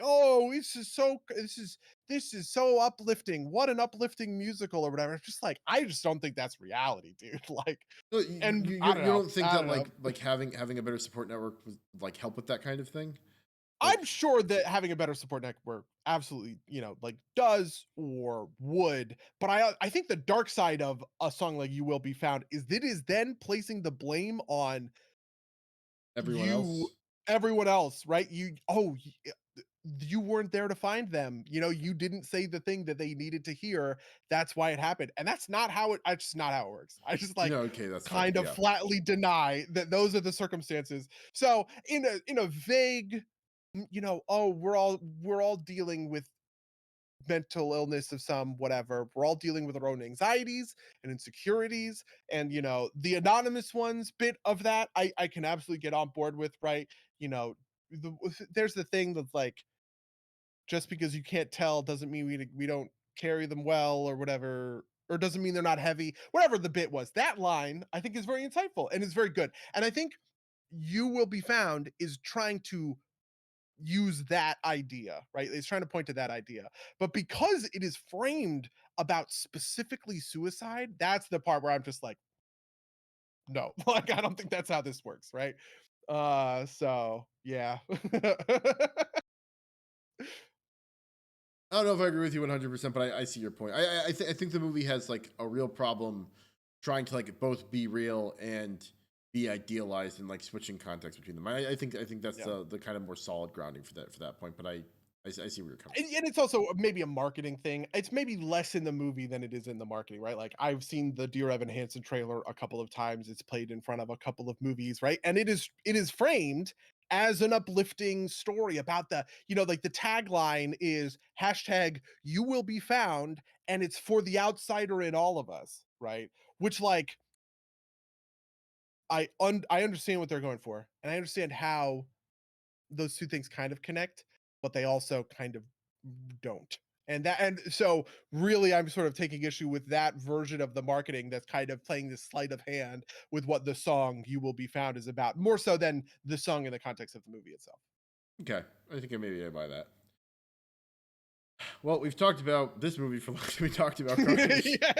oh, this is so uplifting. What an uplifting musical or whatever. It's just like, I just don't think that's reality, dude. Like, no, you, and you I you don't you know. don't think I that don't know. like having a better support network would like help with that kind of thing? I'm Like, sure that having a better support network absolutely, like does or would, but I think the dark side of a song like You Will Be Found is that is then placing the blame on everyone you, else? everyone else, right? You weren't there to find them. You didn't say the thing that they needed to hear. That's why it happened. And that's just not how it works. I just like No, okay, that's fair. kind of Yeah. flatly deny that those are the circumstances. So in a vague, oh, we're all dealing with mental illness of some whatever. We're all dealing with our own anxieties and insecurities, and the anonymous ones bit of that I can absolutely get on board with, right? You know, there's the thing that's like, just because you can't tell doesn't mean we don't carry them well or whatever, or doesn't mean they're not heavy. Whatever the bit was, that line I think is very insightful and is very good. And I think You Will Be Found is trying to use that idea, right? It's trying to point to that idea. But because it is framed about specifically suicide, that's the part where I'm just like, no, like I don't think that's how this works, right? So yeah. I don't know if I agree with you 100%, but I see your point. I think the movie has like a real problem trying to like both be real and be idealized and like switching context between them. I think that's Yeah. the kind of more solid grounding for that point. But I see where you're coming. And it's also maybe a marketing thing. It's maybe less in the movie than it is in the marketing, right? Like I've seen the Dear Evan Hansen trailer a couple of times. It's played in front of a couple of movies, right? And it is framed as an uplifting story about the, like the tagline is hashtag you will be found, and it's for the outsider in all of us, right? Which like I understand what they're going for, and I understand how those two things kind of connect, but they also kind of don't. And so really I'm sort of taking issue with that version of the marketing that's kind of playing this sleight of hand with what the song You Will Be Found is about, more so than the song in the context of the movie itself. Okay, I think maybe I buy that. Well, we've talked about this movie for longer than we talked about Carnage. Yeah,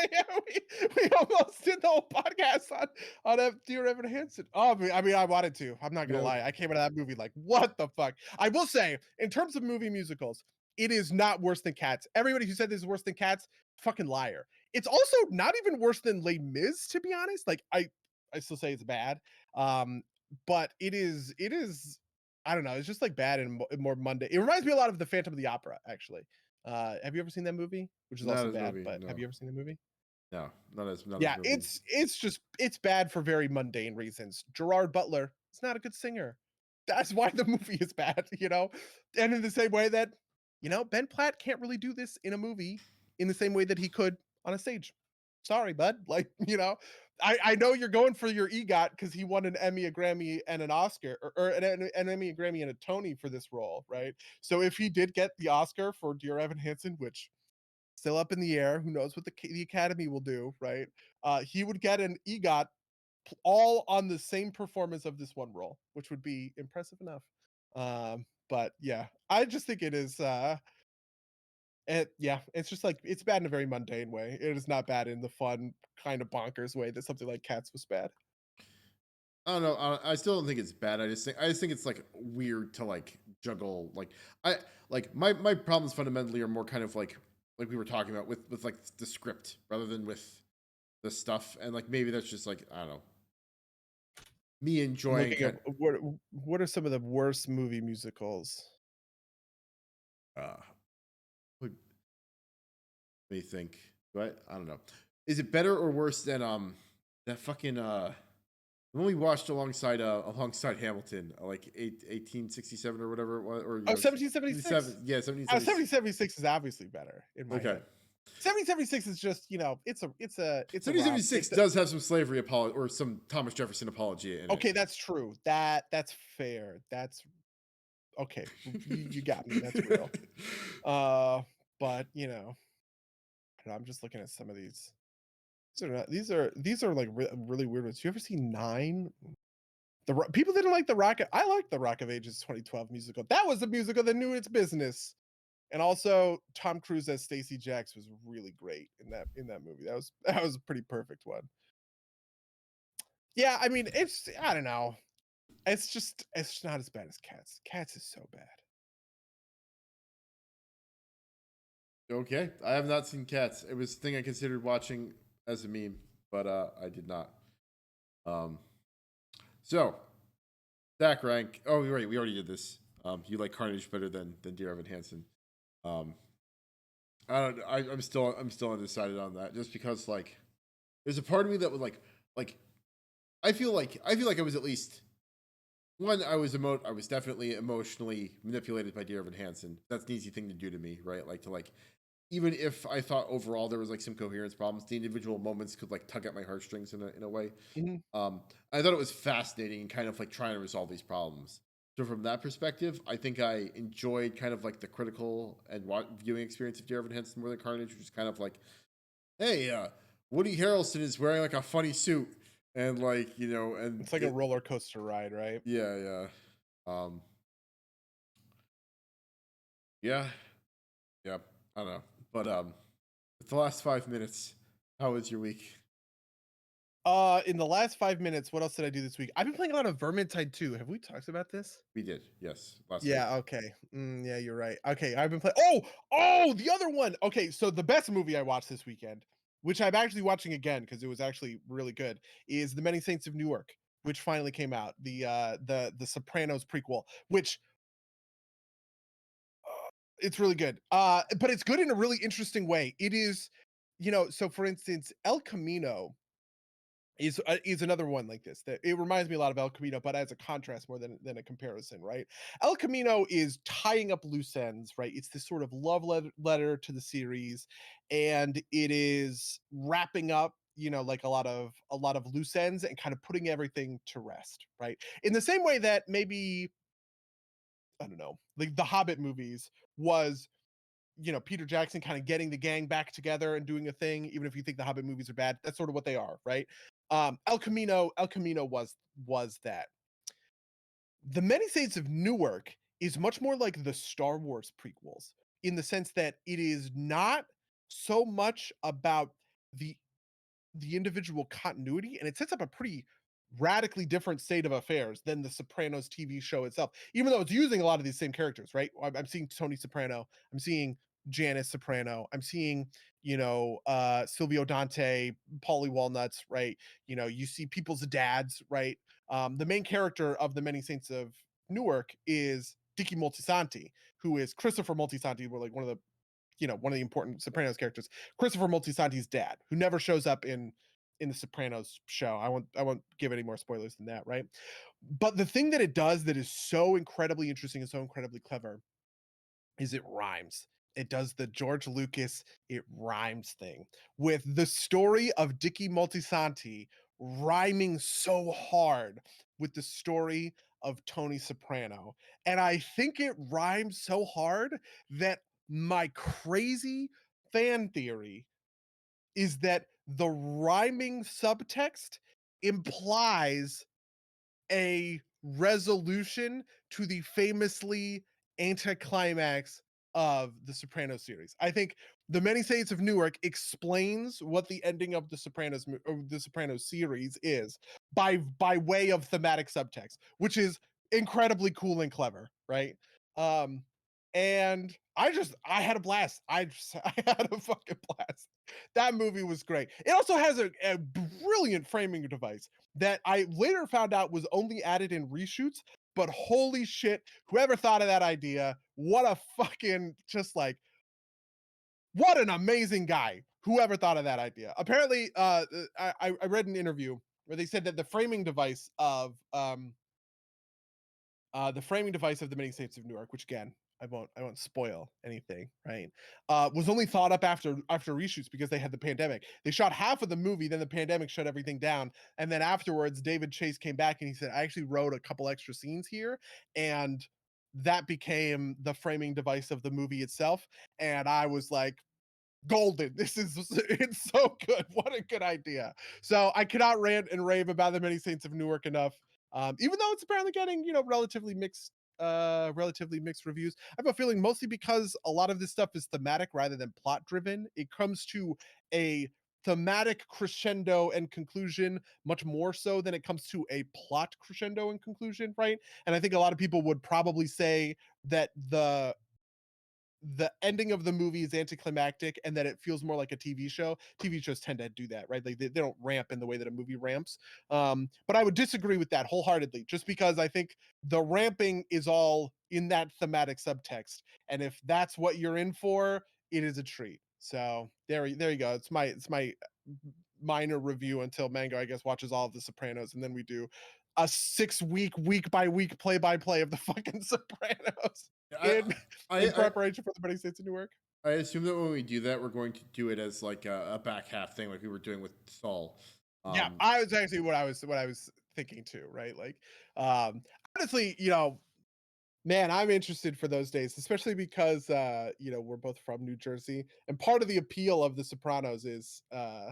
we almost did the whole podcast on Dear Evan Hansen. Oh, I mean, I wanted to. I'm not gonna Yeah. lie. I came out of that movie like, what the fuck? I will say, in terms of movie musicals, it is not worse than Cats. Everybody who said this is worse than Cats, fucking liar. It's also not even worse than Les Mis, to be honest. Like, I still say it's bad. But it is. I don't know. It's just like bad and more mundane. It reminds me a lot of the Phantom of the Opera, actually. Have you ever seen that movie? Which is Not also as bad, movie, but no. have you ever seen the movie? No, not as Yeah, movie. it's bad for very mundane reasons. Gerard Butler is not a good singer. That's why the movie is bad, you know? And in the same way that, Ben Platt can't really do this in a movie in the same way that he could on a stage. Sorry, bud. Like, I know you're going for your EGOT because he won an Emmy, a Grammy, and an Oscar, or an Emmy, a Grammy, and a Tony for this role, right? So if he did get the Oscar for Dear Evan Hansen, which still up in the air, who knows what the Academy will do, right? He would get an EGOT all on the same performance of this one role, which would be impressive enough. But yeah, I just think it is. Yeah, it's just like it's bad in a very mundane way. It is not bad in the fun kind of bonkers way that something like Cats was bad. I don't know. I still don't think it's bad. I just think it's like weird to like juggle. My problems fundamentally are more kind of like we were talking about with like the script rather than with the stuff. And like maybe that's just like I don't know, me I'm enjoying. looking at what are some of the worst movie musicals? Uh, let me think. But I don't know. Is it better or worse than that fucking the one we watched alongside Hamilton, like 1867 or whatever it was, or Oh, 1776. yeah, 1776. 1776 is obviously better in my Okay. head. 1776 is just, it's a 1776 does have some slavery apology or some Thomas Jefferson apology in it. Okay, that's true. That's fair. That's okay. You got me. That's real. But I'm just looking at some of these. These are like really weird ones. You ever see Nine? People didn't like the Rocket. I liked the Rock of Ages 2012 musical. That was the musical that knew its business. And also Tom Cruise as Stacey Jacks was really great in that movie. That was a pretty perfect one. Yeah, I mean, I don't know. It's not as bad as Cats. Cats is so bad. Okay, I have not seen Cats. It was a thing I considered watching as a meme, but I did not. So stack rank. Oh, right, we already did this. You like Carnage better than Dear Evan Hansen. I don't. I'm still undecided on that, just because like there's a part of me that would like I feel like I was at least one. I was definitely emotionally manipulated by Dear Evan Hansen. That's an easy thing to do to me, right? Like to like even if I thought overall there was like some coherence problems, the individual moments could like tug at my heartstrings in a way. Mm-hmm. I thought it was fascinating and kind of like trying to resolve these problems. So from that perspective, I think I enjoyed kind of like the critical and viewing experience of Dear Evan Hansen more than Carnage, which is kind of like, hey, Woody Harrelson is wearing like a funny suit, and like and it's like a roller coaster ride, right? Yeah, yeah, yeah. I don't know, but the last 5 minutes, how was your week? In the last 5 minutes, what else did I do this week? I've been playing a lot of Vermintide 2. Have we talked about this? We did, yes, last Yeah, week. okay. Yeah, you're right. Okay, I've been playing. Oh, the other one. Okay, so the best movie I watched this weekend, which I'm actually watching again because it was actually really good, is The Many Saints of Newark, which finally came out. The Sopranos prequel, which It's really good. But it's good in a really interesting way. It is, so for instance, El Camino is another one like this. That it reminds me a lot of El Camino, but as a contrast more than a comparison, right? El Camino is tying up loose ends, right? It's this sort of love letter to the series, and it is wrapping up, like a lot of loose ends and kind of putting everything to rest, right? In the same way that maybe I don't know, like the Hobbit movies was, Peter Jackson kind of getting the gang back together and doing a thing, even if you think the Hobbit movies are bad. That's sort of what they are, right? El Camino was that. The Many Saints of Newark is much more like the Star Wars prequels in the sense that it is not so much about the the individual continuity, and it sets up a pretty radically different state of affairs than the Sopranos TV show itself, even though it's using a lot of these same characters, right? I'm seeing Tony Soprano, I'm seeing Janice Soprano, I'm seeing, Silvio Dante, Paulie Walnuts, right? You see people's dads, right? The main character of the Many Saints of Newark is Dicky Moltisanti, who is Christopher Moltisanti, were like one of the important Sopranos characters, Christopher Moltisanti's dad, who never shows up in the Sopranos show. I won't give any more spoilers than that, right? But the thing that it does that is so incredibly interesting and so incredibly clever is it rhymes. It does the George Lucas it rhymes thing with the story of Dicky Moltisanti rhyming so hard with the story of Tony Soprano. And I think it rhymes so hard that my crazy fan theory is that the rhyming subtext implies a resolution to the famously anticlimax of the Sopranos series. I think The Many Saints of Newark explains what the ending of the Sopranos series is by way of thematic subtext, which is incredibly cool and clever, right? Um and I had a blast. I had a fucking blast. That movie was great. It also has a brilliant framing device that I later found out was only added in reshoots. But holy shit, whoever thought of that idea, what a fucking just like what an amazing guy. Whoever thought of that idea. Apparently, I read an interview where they said that the framing device of the Many Saints of Newark, which again, I won't spoil anything, right? Was only thought up after reshoots because they had the pandemic. They shot half of the movie, then the pandemic shut everything down, and then afterwards, David Chase came back and he said, "I actually wrote a couple extra scenes here," and that became the framing device of the movie itself. And I was like, golden. This is it's so good. What a good idea. So I cannot rant and rave about the Many Saints of Newark enough. Even though it's apparently getting, relatively mixed reviews. I have a feeling mostly because a lot of this stuff is thematic rather than plot driven. It comes to a thematic crescendo and conclusion much more so than it comes to a plot crescendo and conclusion, right? And I think a lot of people would probably say that the ending of the movie is anticlimactic and that it feels more like a TV show. TV shows tend to do that, right? Like they don't ramp in the way that a movie ramps. But I would disagree with that wholeheartedly, just because I think the ramping is all in that thematic subtext. And if that's what you're in for, it is a treat. So there you go. It's my minor review until Mango, I guess, watches all of the Sopranos, and then we do a 6 week, week by week, play by play of the fucking Sopranos I, in I, in I, preparation for the Many Saints of Newark. I assume that when we do that, we're going to do it as like a back half thing, like we were doing with Saul. Yeah, Um, I was actually what I was thinking too, right? Like, honestly, man, I'm interested for those days, especially because we're both from New Jersey, and part of the appeal of The Sopranos is oh,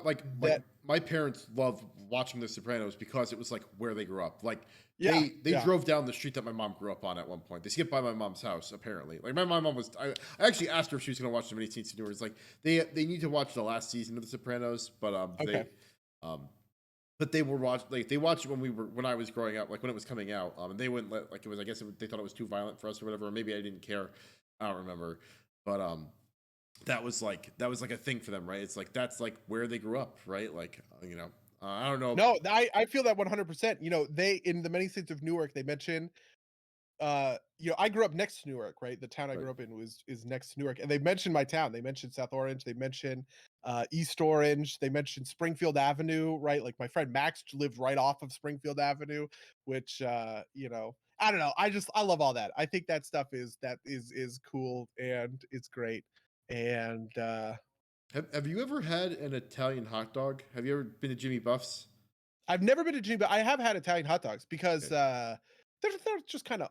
like that my parents loved watching The Sopranos because it was like where they grew up. Like yeah, they yeah, drove down the street that my mom grew up on at one point. They skipped by my mom's house apparently. Like my mom was. I actually asked her if she was going to watch the many scenes to do. It's like they need to watch the last season of The Sopranos, but okay, um but they were watch like they watched it when I was growing up, like when it was coming out. And they wouldn't let, like it was, I guess they thought it was too violent for us or whatever. Or maybe I didn't care. I don't remember, but that was like a thing for them, right? It's like that's like where they grew up, right? Like I don't know. no, I feel that 100%. They in the Many Saints of Newark they mention I grew up next to Newark, right? The town I Right. grew up in is next to Newark, and they mentioned my town. They mentioned South Orange. They mentioned East Orange. They mentioned Springfield Avenue, right? Like my friend Max lived right off of Springfield Avenue, which I don't know. I love all that. I think that stuff is cool and it's great. And Have you ever had an Italian hot dog? Have you ever been to Jimmy Buff's? I've never been to Jimmy, but I have had Italian hot dogs because Okay. they're just kind of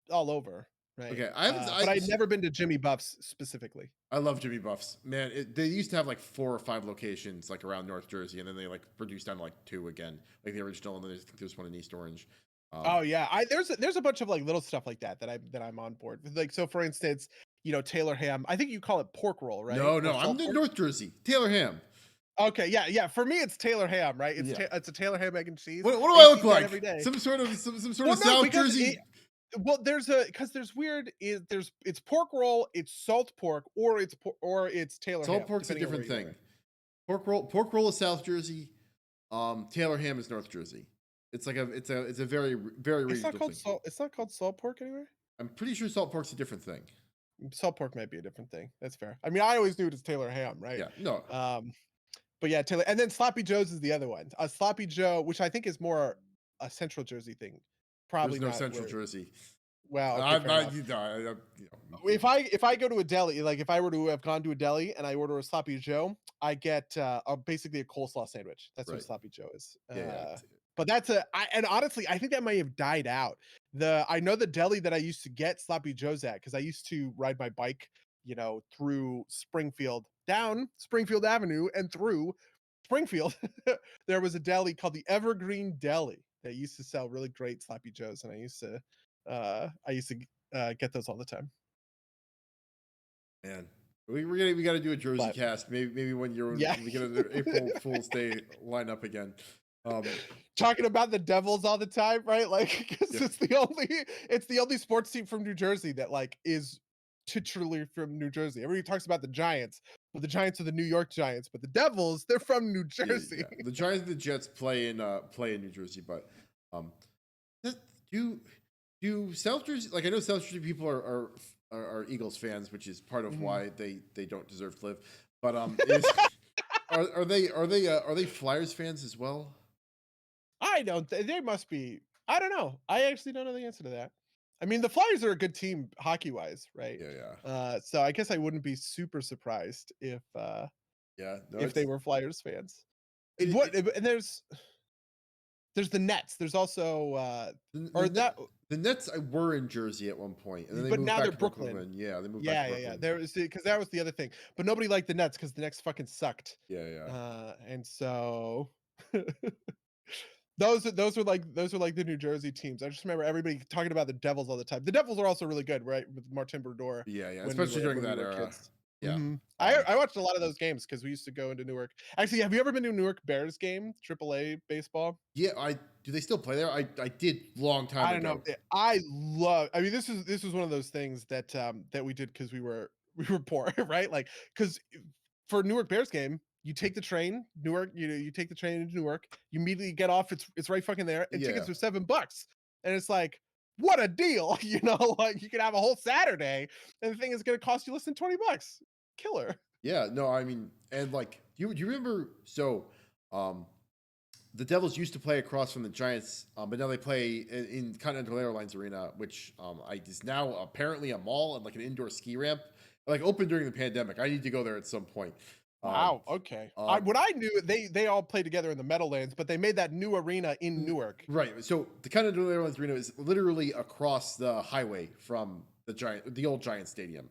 all over, right? Okay. I haven't. But I've never been to Jimmy Buff's specifically. I love Jimmy Buff's. Man, they used to have like 4 or 5 locations like around North Jersey, and then they like reduced down to like 2 again, like the original, and then I think there's one in East Orange. Oh yeah, there's a bunch of like little stuff like that I'm on board with. Like so, for instance, Taylor ham. I think you call it pork roll, right? No, Or no, I'm salt in pork. North Jersey. Taylor Ham. Okay, yeah, yeah. For me, it's Taylor ham, right? Yeah. It's a Taylor ham, egg and cheese. What do I I used to look eat that every like? day. Some sort Well, of no, South because Jersey. there's weird is there's it's pork roll, it's salt pork, or it's Taylor ham. Salt pork's a Depending on where different you thing. are. Pork roll is South Jersey. Taylor Ham is North Jersey. It's like it's a very very It's not regional called thing. salt. It's not called salt pork anywhere. I'm pretty sure salt pork's a different thing. Salt pork might be a different thing. That's fair. I mean, I always knew it as Taylor ham, right? Yeah, no, But yeah, Taylor, and then Sloppy Joe's is the other one. A Sloppy Joe, which I think is more a Central Jersey thing. there's Probably no not Central where. Jersey. Well, okay, I'm fair not, enough. If I go to a deli, like if I were to have gone to a deli and I order a Sloppy Joe, I get basically a coleslaw sandwich. That's what right. a Sloppy Joe is. Yeah, yeah. But and honestly, I think that might have died out. I know the deli that I used to get Sloppy Joes at because I used to ride my bike, through Springfield, down Springfield Avenue, and through Springfield. There was a deli called the Evergreen Deli that used to sell really great Sloppy Joes, and I used to get those all the time. Man, we got to do a Jersey But cast. Maybe when yeah, we get an April Fool's Day lineup again. Um, talking about the Devils all the time, right? Like, because yeah, it's the only sports team from New Jersey that like is titularly from New Jersey. Everybody talks about the Giants, but the Giants are the New York Giants, but the Devils, they're from New yeah, Jersey. yeah. The Giants and the Jets play in New Jersey, but um, that- do do South Jersey, like, I know South Jersey people are Eagles fans, which is part of Mhm. why they don't deserve to live. But are they Flyers fans as well? I don't. They must be. I don't know. I actually don't know the answer to that. I mean, the Flyers are a good team hockey wise, right? Yeah, yeah, So I guess I wouldn't be super surprised yeah. No, if they were Flyers fans. it, And there's the Nets. There's also the or that, the Nets were in Jersey at one point, and then they but moved now they're back to Brooklyn. Brooklyn. Yeah, they moved back to Yeah, yeah, yeah. Brooklyn. There was because that was the other thing. But nobody liked the Nets because the Nets fucking sucked. Yeah, yeah, And so those are like the New Jersey teams. I just remember everybody talking about the Devils all the time. The Devils are also really good, right? With Martin Brodeur yeah, yeah. when we Especially were during that era. kids. Yeah. I watched a lot of those games because we used to go into Newark. Actually, have you ever been to a Newark Bears game, AAA baseball? Yeah, I do they still play there? I did long time I don't know. ago. I mean, this was one of those things that we did because we were poor, right? Like because for Newark Bears game, you take the train, Newark, you take the train into Newark, you immediately get off, it's right fucking there, and Yeah. tickets are $7. And it's like, what a deal, like you could have a whole Saturday, and the thing is gonna cost you less than $20. Killer. Yeah, no, I mean, and like, do you remember? So, um, the Devils used to play across from the Giants, but now they play in Continental Airlines Arena, which is now apparently a mall and like an indoor ski ramp, like open during the pandemic. I need to go there at some point. Um, Wow. Okay. um, What I knew, they all play together in the Meadowlands, but they made that new arena in n- Newark. right. So the Continental Airlines Arena is literally across the highway from the old Giant Stadium.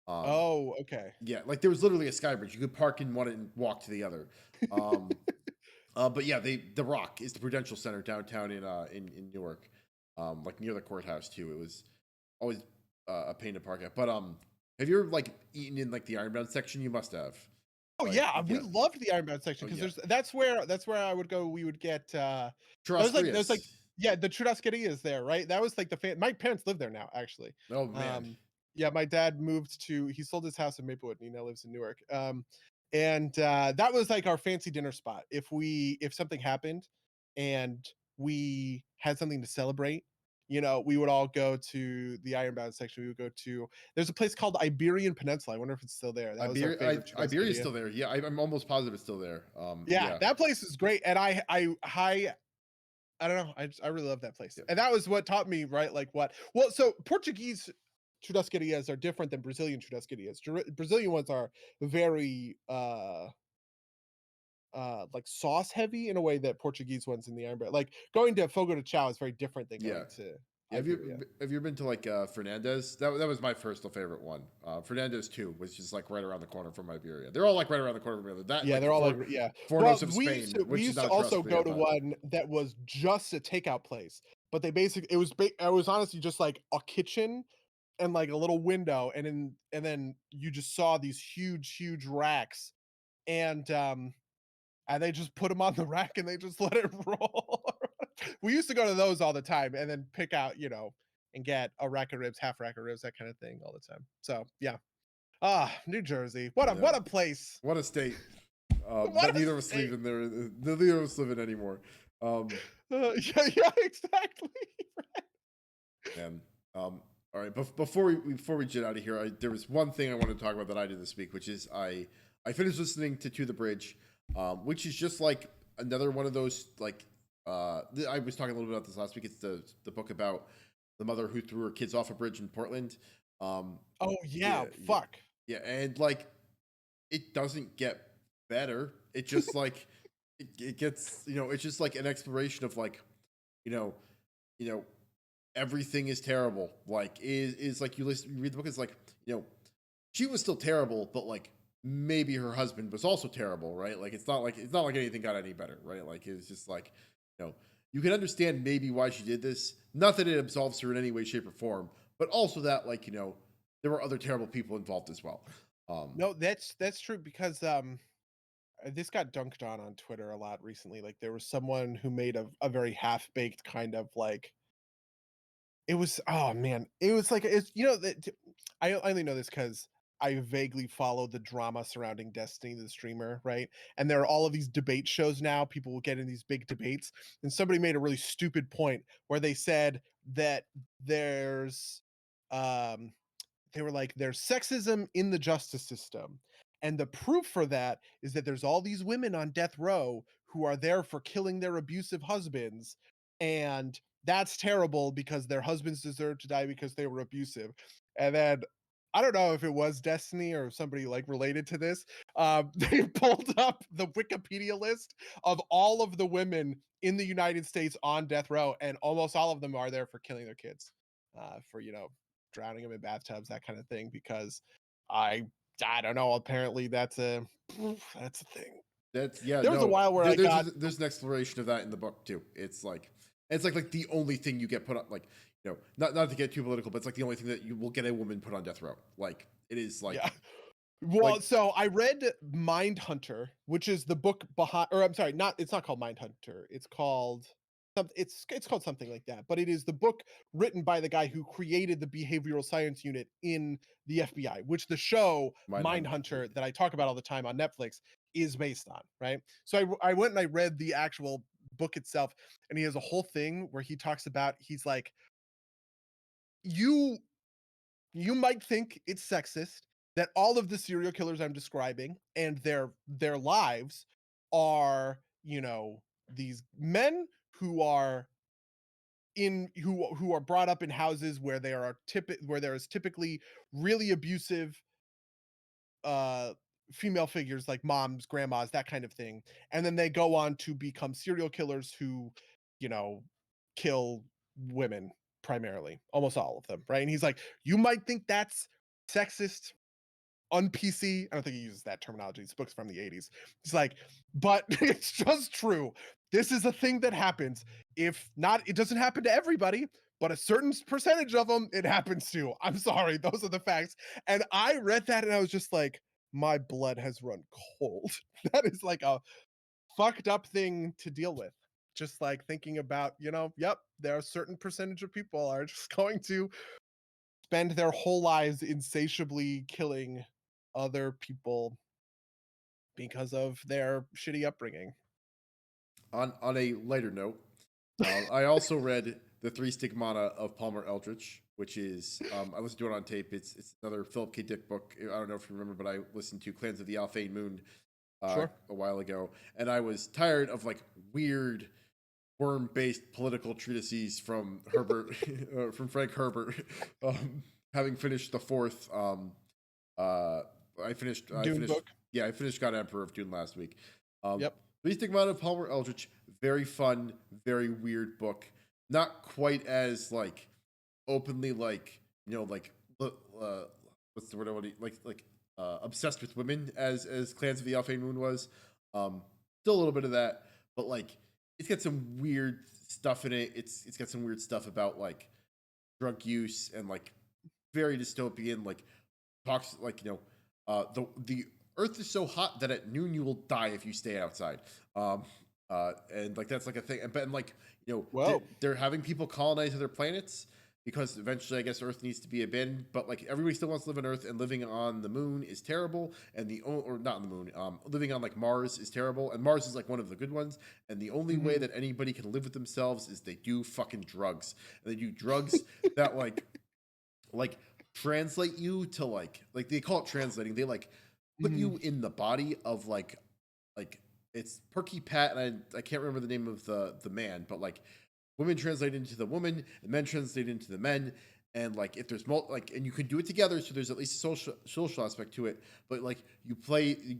Um, Oh, okay. yeah, like there was literally a sky bridge. You could park in one and walk to the other. Um, but yeah, the Rock is the Prudential Center downtown in Newark, like near the courthouse too. It was always a pain to park at. But have you ever like eaten in like the Ironbound section? You must have. Oh Like yeah, we yeah, loved the Ironbound section oh because yeah, that's where I would go. We would get there's like Churrascarias. yeah, the Churrascaria is there, right? That was like my parents live there now, actually. Oh man, Yeah, my dad he sold his house in Maplewood and he now lives in Newark. And that was like our fancy dinner spot. If something happened and we had something to celebrate, we would all go to the Ironbound section. We would go to, there's a place called Iberian Peninsula. I wonder if it's still there. That was our favorite Chudovsky Iberia's video. still there. Yeah, I'm almost positive it's still there. Yeah, that place is great, and I don't know, I really love that place, Yeah. and that was what taught me, right? Like what? Well, so Portuguese churrascarias are different than Brazilian churrascarias. Brazilian ones are very like sauce heavy in a way that Portuguese ones in the Ironbound. Like going to Fogo de Chao is very different than Yeah. going to Have Iberia. you been to like Fernandez? That was my first favorite one. Fernandez too was just like right around the corner from Iberia. They're all like right around the corner from each other. That Yeah, like they're all like, yeah. Fornos Well, of we Spain, used to, which is not a also churrascaria, go to but one that was just a takeout place, but they basically, it was honestly just like a kitchen and like a little window, and then you just saw these huge racks, and they just put them on the rack and they just let it roll. We used to go to those all the time and then pick out, and get a rack of ribs, half rack of ribs, that kind of thing all the time. So yeah. New Jersey. What a place. What a state. What that a neither of us state. live in there. Neither of us live in anymore. Yeah, exactly. And all right, before we jet out of here, there was one thing I wanted to talk about that I did this week, which is I finished listening to the Bridge, which is just like another one of those like I was talking a little bit about this last week. It's the book about the mother who threw her kids off a bridge in Portland. Oh yeah, fuck. Yeah, and like it doesn't get better. It just like it gets, it's just like an exploration of like, you know, everything is terrible. Like is like you read the book, it's like, she was still terrible, but like maybe her husband was also terrible, right? Like it's not like anything got any better, right? Like it's just like, you can understand maybe why she did this. Not that it absolves her in any way, shape, or form, but also that like, there were other terrible people involved as well. No, that's true, because this got dunked on Twitter a lot recently. Like there was someone who made a very half-baked kind of like, it was, oh man, it was like, it's, that I only know this because I vaguely follow the drama surrounding Destiny, the streamer, right? And there are all of these debate shows now. People will get in these big debates, and somebody made a really stupid point where they said that there's they were like, there's sexism in the justice system. And the proof for that is that there's all these women on death row who are there for killing their abusive husbands. And that's terrible because their husbands deserve to die because they were abusive. And then I don't know if it was Destiny or somebody like related to this. They pulled up the Wikipedia list of all of the women in the United States on death row, and almost all of them are there for killing their kids, for drowning them in bathtubs, that kind of thing. Because I don't know. Apparently, that's a thing. That's There was a while where there's an exploration of that in the book too. It's like the only thing you get put on, like, not to get too political, but it's like the only thing that you will get a woman put on death row. Like it is like, yeah. Well, like, so I read Mindhunter, which is the book behind, or I'm sorry, it's not called Mindhunter. It's called it's called something like that, but it is the book written by the guy who created the behavioral science unit in the FBI, which the show Mindhunter that I talk about all the time on Netflix is based on, right? So I went and I read the actual book itself, and he has a whole thing where he talks about, he's like, you might think it's sexist that all of the serial killers I'm describing and their lives are, these men who are who are brought up in houses where where there is typically really abusive uh female figures, like moms, grandmas, that kind of thing. And then they go on to become serial killers who, kill women primarily, almost all of them, right? And he's like, you might think that's sexist, on PC. I don't think he uses that terminology. This book's from the 80s. He's like, but it's just true. This is a thing that happens. If not, it doesn't happen to everybody, but a certain percentage of them, it happens to. I'm sorry. Those are the facts. And I read that and I was just like, my blood has run cold. That is like a fucked up thing to deal with. Just like thinking about, yep, there are a certain percentage of people are just going to spend their whole lives insatiably killing other people because of their shitty upbringing. on a lighter note, I also read The Three Stigmata of Palmer Eldritch, which is I listened to it on tape. It's another Philip K. Dick book. I don't know if you remember, but I listened to Clans of the Alphane Moon Sure. a while ago, and I was tired of like weird worm-based political treatises from Herbert, from Frank Herbert. Having finished the fourth, I finished. Dune book. Yeah, I finished God Emperor of Dune last week. Yep. Three Stigmata of Palmer Eldritch, very fun, very weird book. Not quite as like openly like like what's the word I want to like obsessed with women as Clans of the Alphane Moon was. Still a little bit of that, but like it's got some weird stuff in it. It's got some weird stuff about like drug use and like very dystopian, like talks like the Earth is so hot that at noon you will die if you stay outside. And like that's like a thing. And like they're having people colonize other planets because eventually I guess Earth needs to be abandoned. But like everybody still wants to live on Earth, and living on the moon is terrible. And or not on the moon, living on like Mars is terrible. And Mars is like one of the good ones. And the only way that anybody can live with themselves is they do fucking drugs. And they do drugs that like translate you to like they call it translating. They like put you in the body of like it's Perky Pat, and I can't remember the name of the man, but like women translate into the woman and men translate into the men, and like if there's and you can do it together, so there's at least a social aspect to it, but like you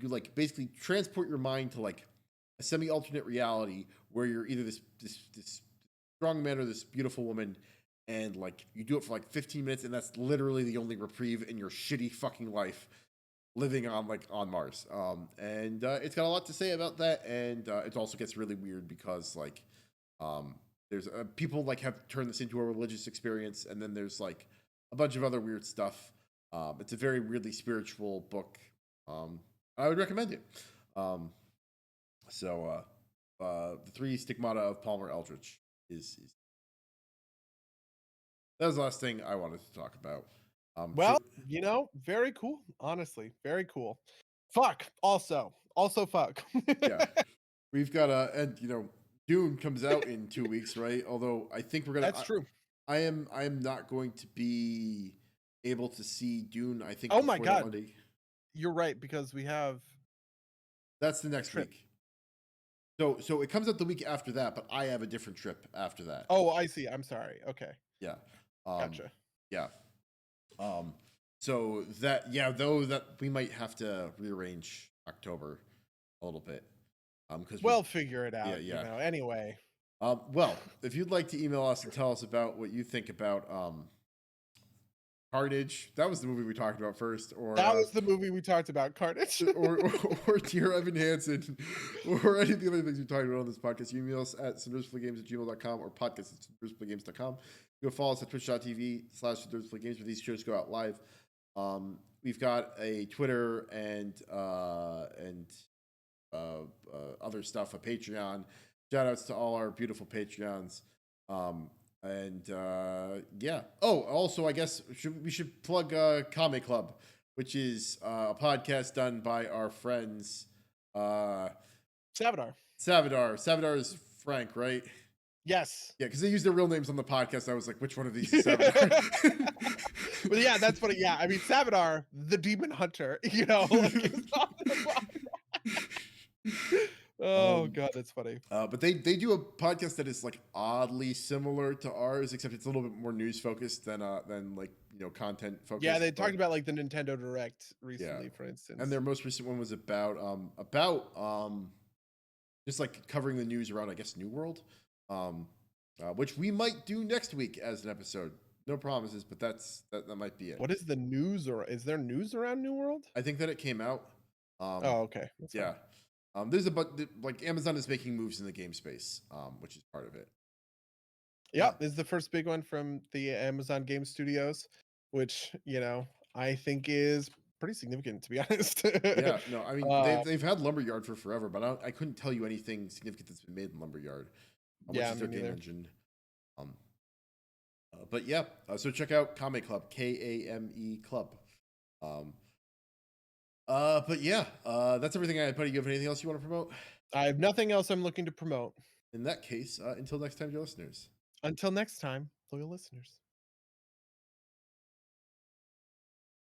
like basically transport your mind to like a semi-alternate reality where you're either this strong man or this beautiful woman, and like you do it for like 15 minutes, and that's literally the only reprieve in your shitty fucking life living on Mars. And it's got a lot to say about that, and it also gets really weird because like there's people like have turned this into a religious experience, and then there's like a bunch of other weird stuff. It's a very weirdly spiritual book. I would recommend it. So the Three Stigmata of Palmer Eldritch is that was the last thing I wanted to talk about. Well, very cool. Honestly, very cool. Fuck. Also fuck. Yeah, we've got and Dune comes out in 2 weeks, right? Although I think we're gonna. That's true. I am not going to be able to see Dune. I think. Oh my God. Monday. You're right, because we have. That's the next week. So it comes out the week after that, but I have a different trip after that. Oh, I see. I'm sorry. Okay. Yeah. Gotcha. Yeah. So that though that we might have to rearrange October a little bit. Because we'll figure it out. Yeah. Anyway. Well, if you'd like to email us and tell us about what you think about Carnage, that was the movie we talked about first, or that was the movie we talked about, Carnage, or Dear Evan Hansen, or any of the other things we talked about on this podcast. You email us at cindersplagames@gmail.com or podcast@cindersplagames.com. You can follow us at twitch.tv/cindersplagames where these shows go out live. We've got a Twitter and other stuff, a Patreon. Shout outs to all our beautiful Patreons. Yeah. Oh, also, I guess we should plug Comic Club, which is a podcast done by our friends Savadar. Savadar is Frank, right? Yes. Yeah, because they use their real names on the podcast. I was like, which one of these is Savadar? Well, yeah, that's funny. Yeah, I mean, Savadar, the demon hunter, Oh God, that's funny. But they do a podcast that is like oddly similar to ours, except it's a little bit more news focused than like content focused. Yeah, they talked about like the Nintendo Direct recently, for instance. And their most recent one was about just like covering the news around, I guess, New World, which we might do next week as an episode. No promises, but that might be it. What is the news, or is there news around New World? I think that it came out. Okay. That's yeah. There's like Amazon is making moves in the game space, which is part of it. Yeah, this is the first big one from the Amazon Game Studios, which I think is pretty significant, to be honest. Yeah, no, I mean they've had Lumberyard for forever, but I couldn't tell you anything significant that's been made in Lumberyard. Which is their game engine. But yeah, so check out Kame Club, KAME Club. But yeah, that's everything I had. Buddy, you have anything else you want to promote? I have nothing else I'm looking to promote. In that case, until next time, dear listeners. Until next time, loyal listeners.